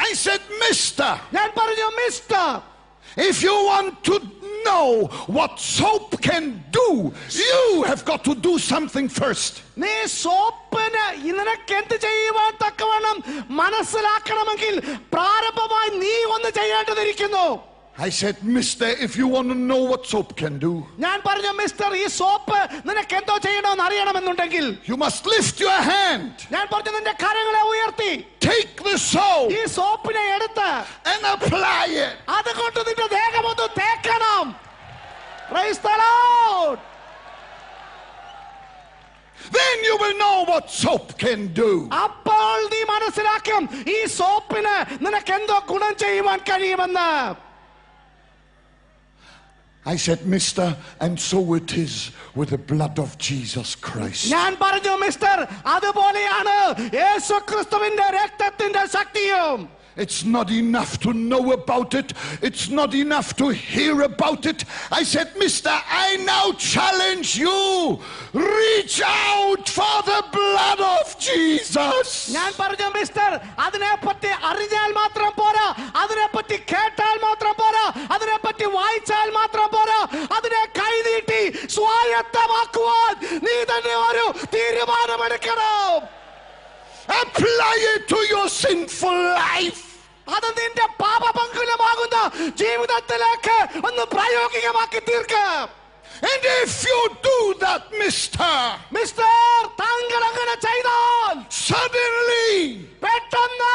I said, Mister, ഞാൻ പറഞ്ഞു, mister, If you want to know what soap can do, you have got to do something first. നീ സോപ്പിന് നിനക്ക് എന്ത് ചെയ്യുവാൻ തക്കവണ്ണം മനസ്സിലാക്കണമെങ്കിൽ പ്രാരംഭമായി നീ ഒന്ന് ചെയ്യേണ്ടതിരിക്കുന്നു. I said, mister, if you want to know what soap can do, ഞാൻ പറഞ്ഞു, മിസ്റ്റർ, ഈ സോപ്പ് നിനക്ക് എന്തോ ചെയ്യണമെന്ന് അറിയണമെന്നുണ്ടെങ്കിൽ you must lift your hand, ഞാൻ പറഞ്ഞു, നിന്റെ കരങ്ങളെ ഉയർത്തി take the soap ഈ സോപ്പിനെ എടുത്ത് and apply it. അതുകൊണ്ട് നിന്റെ ദേഹം ഒന്ന് തേക്കണം. Praise the Lord. Then you will know what soap can do. അപ്പോൾ നീ മനസ്സിലാക്കും ഈ സോപ്പിന് നിനക്ക് എന്തോ ഗുണം ചെയ്യുവാൻ കഴിയുമെന്ന്. I said, mister, and so it is with the blood of Jesus Christ. ഞാൻ പറഞ്ഞു, മിസ്റ്റർ, അതുപോലെയാണ് യേശുക്രിസ്തുവിന്റെ രക്തത്തിന്റെ ശക്തിയും. It's not enough to know about it. It's not enough to hear about it. I said, mister, I now challenge you. Reach out for the blood of Jesus. ഞാൻ പറഞ്ഞു, mister, അതിനെപ്പറ്റി അറിഞ്ഞാൽ മാത്രം പോരാ, അതിനെപ്പറ്റി കേട്ടാൽ മാത്രം പോരാ, അതിനെപ്പറ്റി വായിച്ചാൽ മാത്രം പോരാ, അതിനെ കൈനീട്ടി സ്വായത്തമാക്കുവാൻ നീ തന്നെ ഒരു തീരുമാനമെടുക്കണം. Apply it to your sinful life. അത് നിന്റെ പാപമംഗലമാകുന്ന ജീവിതത്തിലേക്ക് ഒന്ന് പ്രായോഗികമാക്കി തീർക്കാം. And if you do that, mister, താങ്കൾ അങ്ങനെ ചെയ്താൽ suddenly പെട്ടെന്ന്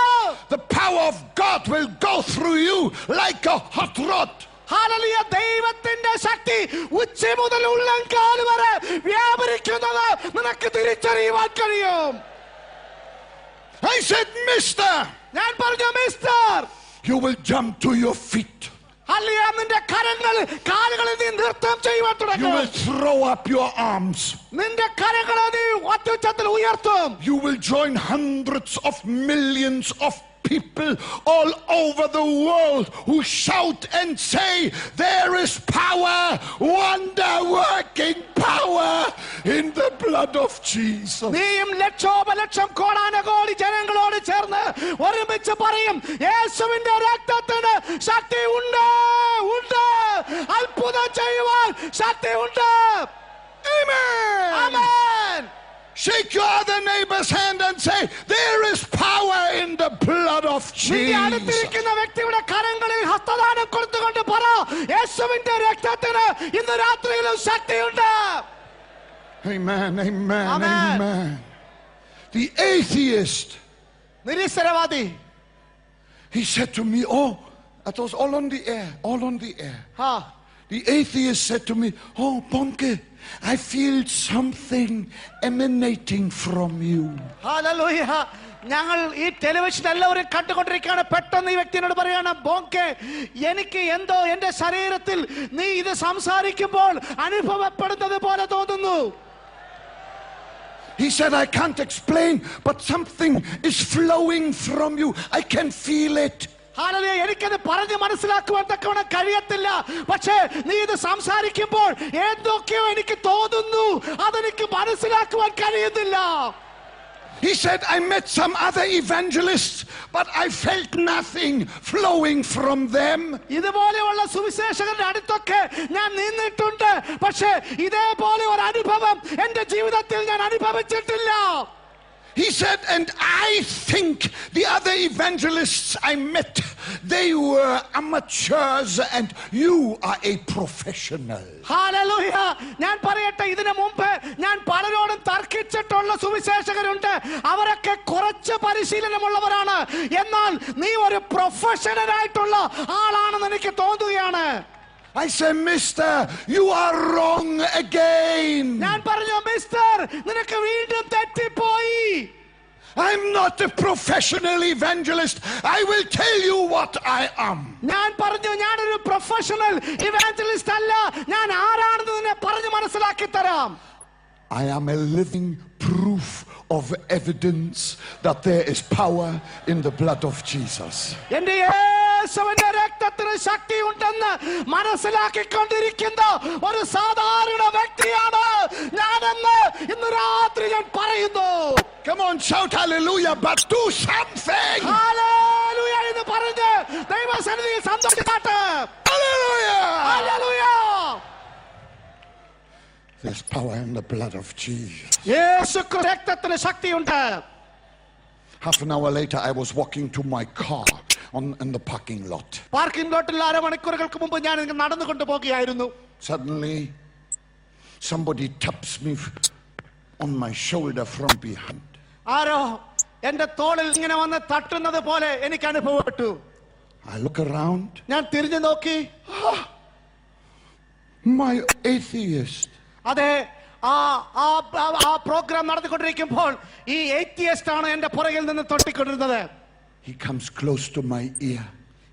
the power of God will go through you like a hot rod. Hallelujah, ദൈവത്തിന്റെ ശക്തി ഉച്ച മുതൽ ഉള്ളംകാൽ വരെ വ്യാപരിക്കുന്നത് നിനക്ക് തിരിച്ചറിയുവാൻ കഴിയും. I said, mister, ഞാൻ പറഞ്ഞു, mister, you will jump to your feet. Hallelujah, നിന്റെ കാലുകളിൽ നീ നൃത്തം ചെയ്യുവാൻ You തുടങ്ങും. will throw up your arms. നിന്റെ കരങ്ങളെ നീ ഒറ്റത്തിൽ ഉയർത്തും. You will join hundreds of millions of people all over the world who shout and say, there is power, wonder-working power in the blood of Jesus. നീയും ലക്ഷോപലക്ഷം കോടാനകോടി ജനങ്ങളോട് ചേർന്ന് ഒരുമിച്ച് പറയും, യേശുവിന്റെ രക്തത്തിന് ശക്തി ഉണ്ട്, ഉണ്ട്, അത്ഭുതം ചെയ്യുവാൻ ശക്തി ഉണ്ട്. Amen. Amen. Shake your other neighbor's hand and say, there is power in the blood of നിന്റെ Jesus. അടുത്തിരിക്കുന്ന വ്യക്തിയുടെ കരങ്ങളിൽ ഹസ്തദാനം കൊടുത്തുകൊണ്ട് പറ, യേശുവിന്റെ രക്തത്തിന് ഇന്ന് രാത്രിയിലും ശക്തിയുണ്ട്. Amen, amen, Amen. amen. The atheist, നിരീശ്വരവാദി, he said to me, oh, that was all on the air, all on the air. The atheist said to me, oh, Bonke, I feel something emanating from you. Hallelujah. ഞങ്ങൾ ഈ television എല്ലാവരും കണ്ടുകൊണ്ടിരിക്കുകയാണ്. പെട്ടെന്ന് ഈ വ്യക്തിയോട് പറയാണ്, ബോങ്കെ, എനിക്ക് എന്തോ എന്റെ ശരീരത്തിൽ നീ ഇത് സംസാരിക്കുമ്പോൾ അനുഭവപ്പെടുന്നത് പോലെ തോന്നുന്നു. He said, I can't explain, but something is flowing from you. I can feel it. Hallelujah, എനിക്കത് പറഞ്ഞ് മനസ്സിലാക്കുവാൻ തക്കവണ്ണം കഴിയത്തില്ല. പക്ഷേ നീ ഇത് സംസാരിക്കുമ്പോൾ എന്തൊക്കെയോ എനിക്ക് തോന്നുന്നു, അതെനിക്ക് മനസ്സിലാക്കുവാൻ കഴിയുന്നില്ല. He said, I met some other evangelists, but I felt nothing flowing from them. ഇതുപോലെയുള്ള സുവിശേഷകരുടെ അടുത്തൊക്കെ ഞാൻ നിന്നിട്ടുണ്ട്, പക്ഷേ ഇതേപോലെ ഒരു അനുഭവം എന്റെ ജീവിതത്തിൽ ഞാൻ അനുഭവിച്ചിട്ടില്ല. He said, and I think the other evangelists I met, they were amateurs and you are a professional. Hallelujah. ഞാൻ പറയട്ടെ, ഇതിനു മുമ്പ് ഞാൻ പലരോടും തർക്കിച്ചിട്ടുള്ള സുവിശേഷകരുണ്ട്. അവരൊക്കെ കുറച്ച് പരിശീലനമുള്ളവരാണ്. എന്നാൽ നീ ഒരു പ്രൊഫഷണൽ ആയിട്ടുള്ള ആളാണെന്ന് എനിക്ക് തോന്നുകയാണ്. I said, mister, you are wrong again. ഞാൻ പറഞ്ഞു, മിസ്റ്റർ, നിനക്ക് വീണ്ടും തെറ്റിപ്പോയി. I'm not a professional evangelist. I will tell you what I am. ഞാൻ പറഞ്ഞു, ഞാനൊരു പ്രൊഫഷണൽ ഇവാഞ്ചലിസ്റ്റ് അല്ല. ഞാൻ ആരാണെന്ന് നിന്നെ പറഞ്ഞു മനസ്സിലാക്കി തരാം. I am a living proof of evidence that there is power in the blood of Jesus. എന്റെ യേശുവിന്റെ രക്തത്തിന് ശക്തി ഉണ്ടെന്ന് മനസ്സിലാക്കിക്കൊണ്ടിരിക്കുന്ന ഒരു സാധാരണ വ്യക്തിയാണ് ഞാനെന്ന് ഇന്ന് രാത്രി ഞാൻ പറയുന്നു. Come on, shout hallelujah, but do something. Hallelujah എന്ന് പറഞ്ഞ് ദൈവസന്നിധിയിൽ സന്തോഷിക്കട്ടെ. There's power in the blood of Jesus. യേശുക്രിസ്തുവിന്റെ രക്തത്തിന് ശക്തിയുണ്ട്. Half an hour later, I was walking to my car in the parking lot. Parking ലോട്ടിൽ അരമണിക്കൂറുകൾക്ക് മുമ്പ് ഞാൻ നടന്നുകൊണ്ട് പോകുകയായിരുന്നു. Suddenly, somebody taps me on my shoulder from behind. ആരോ എന്റെ തോളിൽ ഇങ്ങനെ വന്ന് തട്ടുന്നത് പോലെ എനിക്ക് അനുഭവപ്പെട്ടു. I look around. ഞാൻ തിരിഞ്ഞു നോക്കി. My atheist. അതെ, ആ പ്രോഗ്രാം നടന്നുകൊണ്ടിരിക്കുമ്പോൾ ഈ എയ്ത്തിയസ്റ്റ് ആണ് എന്റെ പുറകിൽ നിന്ന് തൊട്ടിക്കൊണ്ടിരുന്നത്. He comes close to my ear.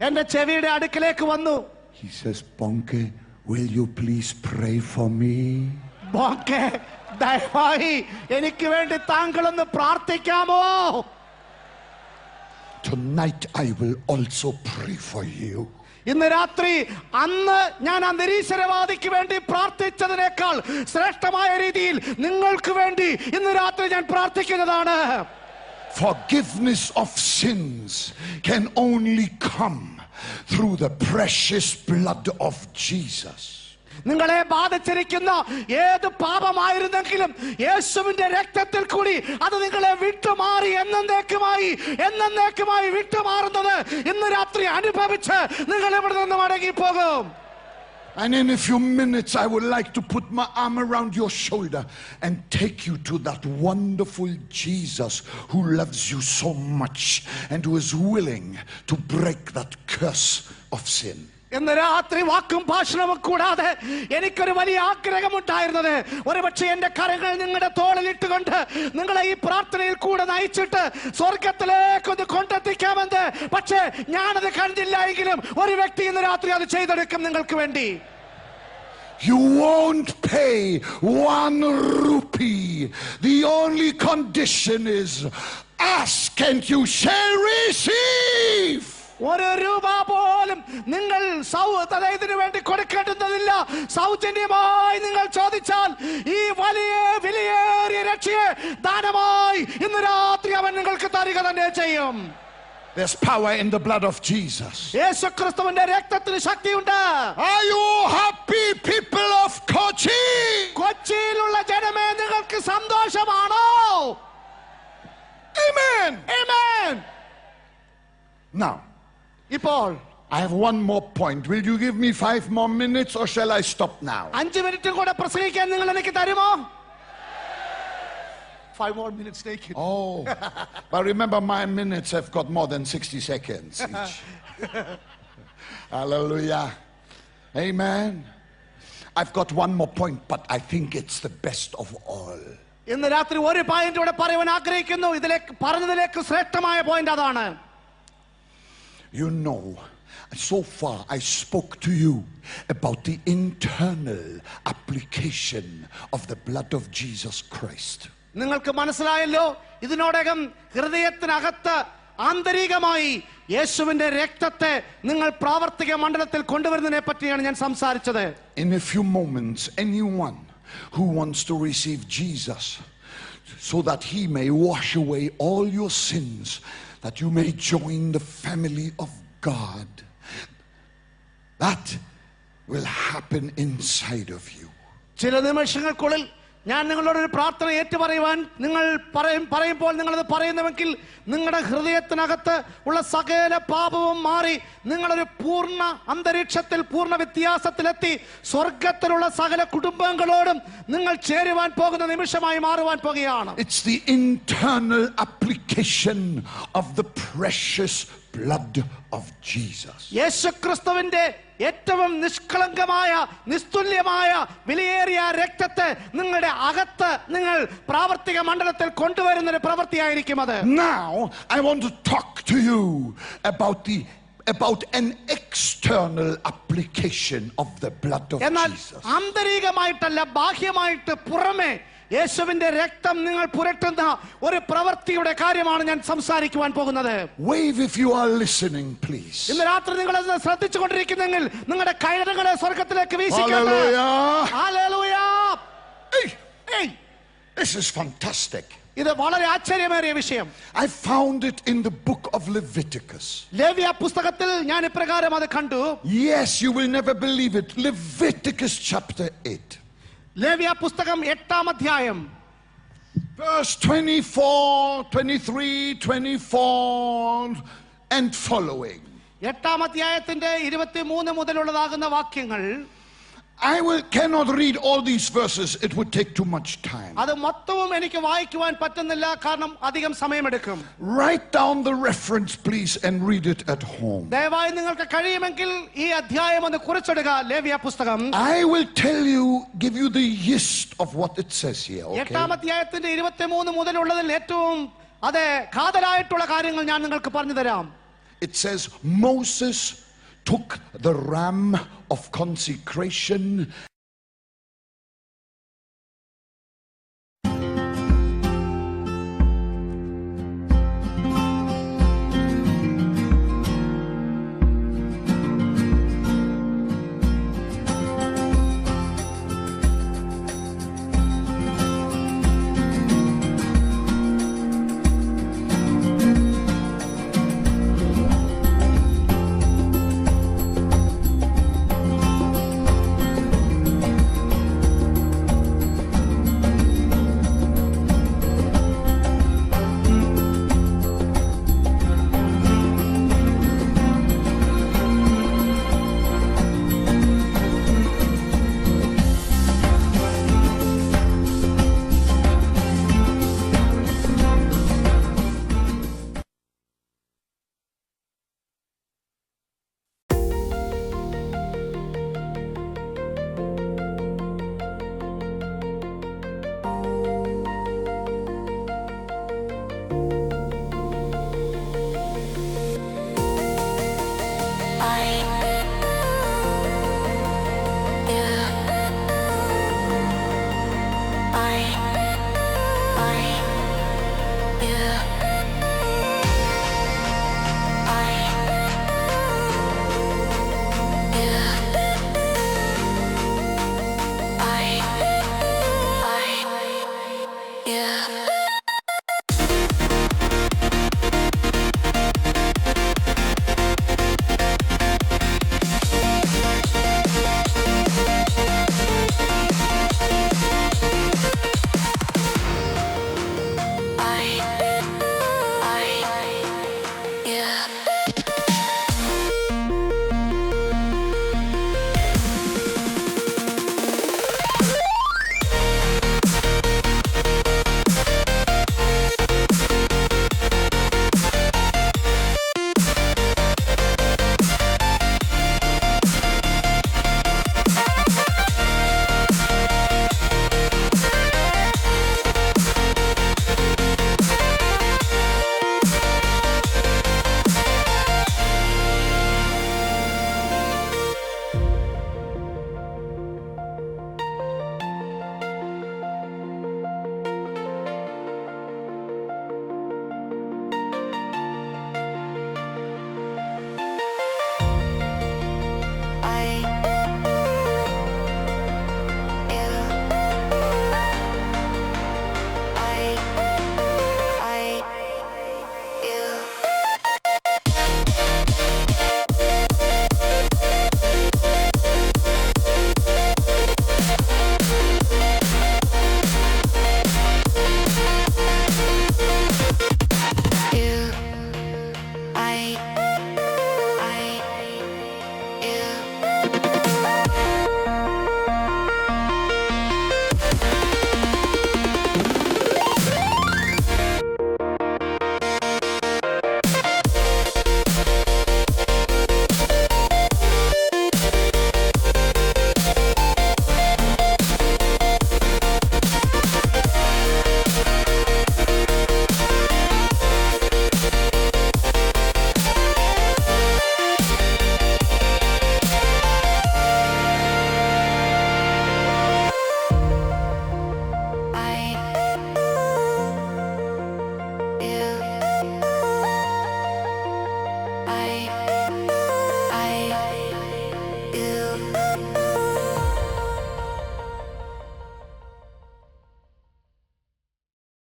എന്റെ ചെവിയുടെ അടുക്കിലേക്ക് വന്നു. He says, Bonke, will you please pray for me? ബോങ്കെ, ദയവായി എനിക്ക് വേണ്ടി താങ്കളൊന്ന് പ്രാർത്ഥിക്കാമോ? Tonight I will also pray for you. ഇന്ന് രാത്രി അന്ന് ഞാൻ ആ നിരീശ്വരവാദിക്ക് വേണ്ടി പ്രാർത്ഥിച്ചതിനേക്കാൾ ശ്രേഷ്ഠമായ രീതിയിൽ നിങ്ങൾക്ക് വേണ്ടി ഇന്ന് രാത്രി ഞാൻ പ്രാർത്ഥിക്കുന്നതാണ്. Forgiveness of sins can only come through the precious blood of Jesus. നിങ്ങളെ ബാധിച്ചിരിക്കുന്ന ഏത് പാപമായിരുന്നെങ്കിലും യേശുവിന്റെ രക്തത്തിൽ കൂടി അത് നിങ്ങളെ വിട്ടുമാറി എന്നേക്കുമായി വിട്ടുമാറുന്നത് ഇന്ന് രാത്രി അനുഭവിച്ച് നിങ്ങൾ ഇവിടെ നിന്ന് മടങ്ങിപ്പോകും. And in a few minutes I would like to put my arm around your shoulder and take you to that wonderful Jesus who loves you so much and who is willing to break that curse of sin. ഇന്ന് രാത്രി വാക്കും ഭാഷണവും കൂടാതെ എനിക്കൊരു വലിയ ആഗ്രഹമുണ്ടായിരുന്നത് ഒരുപക്ഷെ എന്റെ കരങ്ങൾ നിങ്ങളുടെ തോളിൽ ഇട്ടുകൊണ്ട് നിങ്ങളെ ഈ പ്രാർത്ഥനയിൽ കൂടെ നയിച്ചിട്ട് സ്വർഗത്തിലേക്കൊന്ന് കൊണ്ടെത്തിക്കാമെന്ന്. പക്ഷേ ഞാനത് കണ്ടില്ല എങ്കിലും ഒരു വ്യക്തി ഇന്ന് രാത്രി അത് ചെയ്തെടുക്കും നിങ്ങൾക്ക് വേണ്ടി. You won't pay 1 rupee. The only condition is ask and you shall receive. 1 രൂപ പോലും നിങ്ങൾ ഇതിനു വേണ്ടി കൊടുക്കേണ്ടതില്ല. സൗജന്യമായി നിങ്ങൾ ചോദിച്ചാൽ ഈ വലിയ വിലയേറിയ രക്ഷയെ ദാനമായി ഇന്ന് രാത്രി അവൻ നിങ്ങൾക്ക് തരിക തന്നെ ചെയ്യും. There's power in the blood of Jesus. യേശുക്രിസ്തുവിന്റെ രക്തത്തിന് ശക്തിയുണ്ട്. Are you happy, people of Kochi? കൊച്ചിയിലുള്ള ജനമേ, നിങ്ങൾക്ക് സന്തോഷമാണോ? Amen. Amen. Now, ഇപ്പോൾ I have one more point. Will you give me 5 more minutes or shall I stop now? 5 minute കൂടെ പ്രസംഗിക്കാൻ നിങ്ങൾ എനിക്ക് തരുമോ? 5 more minutes take it. Oh, but remember my minutes have got more than 60 seconds each. Hallelujah. Amen. I've got one more point, but I think it's the best of all. ഇന്ന് രാത്രി ഒരു point കൂടെ പറയാൻ ആഗ്രഹിക്കുന്നു. പറഞ്ഞതിലേക്ക് ശ്രേഷ്ഠമായ point അതാണ്. You know, so far I spoke to you about the internal application of the blood of Jesus Christ. നിങ്ങൾക്ക് മനസ്സിലായല്ലോ, ഇതിനോടകം ഹൃദയത്തിനകത്ത് ആന്തരികമായി യേശുവിന്റെ രക്തത്തെ നിങ്ങൾ പ്രാവർത്തിക മണ്ഡലത്തിൽ കൊണ്ടുവരുന്നതിനെ പറ്റിയാണ് ഞാൻ സംസാരിച്ചത്. In a few moments, anyone who wants to receive Jesus so that he may wash away all your sins, that you may join the family of God, that will happen inside of you. ചില നിമിഷങ്ങൾക്കുള്ളിൽ ഞാൻ നിങ്ങളോടൊരു പ്രാർത്ഥന ഏറ്റുപറയുവാൻ നിങ്ങൾ പറയുമ്പോൾ നിങ്ങളത് പറയുന്നുവെങ്കിൽ നിങ്ങളുടെ ഹൃദയത്തിനകത്ത് ഉള്ള സകല പാപവും മാറി നിങ്ങളൊരു പൂർണ്ണ അന്തരീക്ഷത്തിൽ പൂർണ്ണ വ്യത്യാസത്തിലെത്തി സ്വർഗത്തിലുള്ള സകല കുടുംബങ്ങളോടും നിങ്ങൾ ചേരുവാൻ പോകുന്ന നിമിഷമായി മാറുവാൻ പോകുകയാണ്. It's the internal application of the precious blood of Jesus. യേശുക്രിസ്തുവിന്റെ ഏറ്റവും നിഷ്കളങ്കമായ നിസ്തുല്യമായ വിലയേറിയ രക്തത്തെ നിങ്ങളുടെ അകത്ത് നിങ്ങൾ പ്രാവർത്തിക മണ്ഡലത്തിൽ കൊണ്ടുവരുന്ന ഒരു പ്രവൃത്തിയായിരിക്കും അത്. Now I want to talk to you about an external application of the blood of Jesus. ആന്തരികമായിട്ടല്ല, ബാഹ്യമായിട്ട് പുറമെ യേശുവിന്റെ രക്തം നിങ്ങൾ പുരട്ടുന്ന ഒരു പ്രവൃത്തിയുടെ കാര്യമാണ് ഞാൻ സംസാരിക്കുവാൻ പോകുന്നത്. Wave if you are listening, please. ഇന്ന് രാത്രി നിങ്ങൾ ശ്രദ്ധിച്ചുകൊണ്ടിരിക്കുന്നെങ്കിൽ നിങ്ങളുടെ കൈകളെ സ്വർഗത്തിലേക്ക് വീശിക്കട്ടെ. Hallelujah. Hey, this is fantastic. ഇത് വളരെ ആശ്ചര്യമേറിയ വിഷയം. I found it in the book of Leviticus. ലേവ്യ പുസ്തകത്തിൽ ഞാൻ ഇപ്രകാരം അത് കണ്ടു. Yes, you will never believe it. Leviticus chapter 8. ലേവ്യ പുസ്തകം 8-ാം അധ്യായം verse 24, 23, 24 and following. 8-ാം അധ്യായത്തിന്റെ 23 മുതലുള്ളതാകുന്ന വാക്യങ്ങൾ. I cannot read all these verses. It would take too much time. അത് മൊത്തവും എനിക്ക് വായിക്കുവാൻ പറ്റുന്നില്ല, കാരണം അധികം സമയമെടുക്കും. Write down the reference, please, and read it at home. ദയവായി നിങ്ങൾക്ക് കഴിയുമെങ്കിൽ ഈ അധ്യായം ഒന്ന് കുറിച്ചെടുക്കുക. ലേവ്യ പുസ്തകം I will give you the gist of what it says here. Okay? 8-ാം അധ്യായത്തിന്റെ 23 മുതലുള്ളതിൽ ഏറ്റവും കാതലായിട്ടുള്ള കാര്യങ്ങൾ ഞാൻ നിങ്ങൾക്ക് പറഞ്ഞു തരാം. It says Moses took the ram of consecration .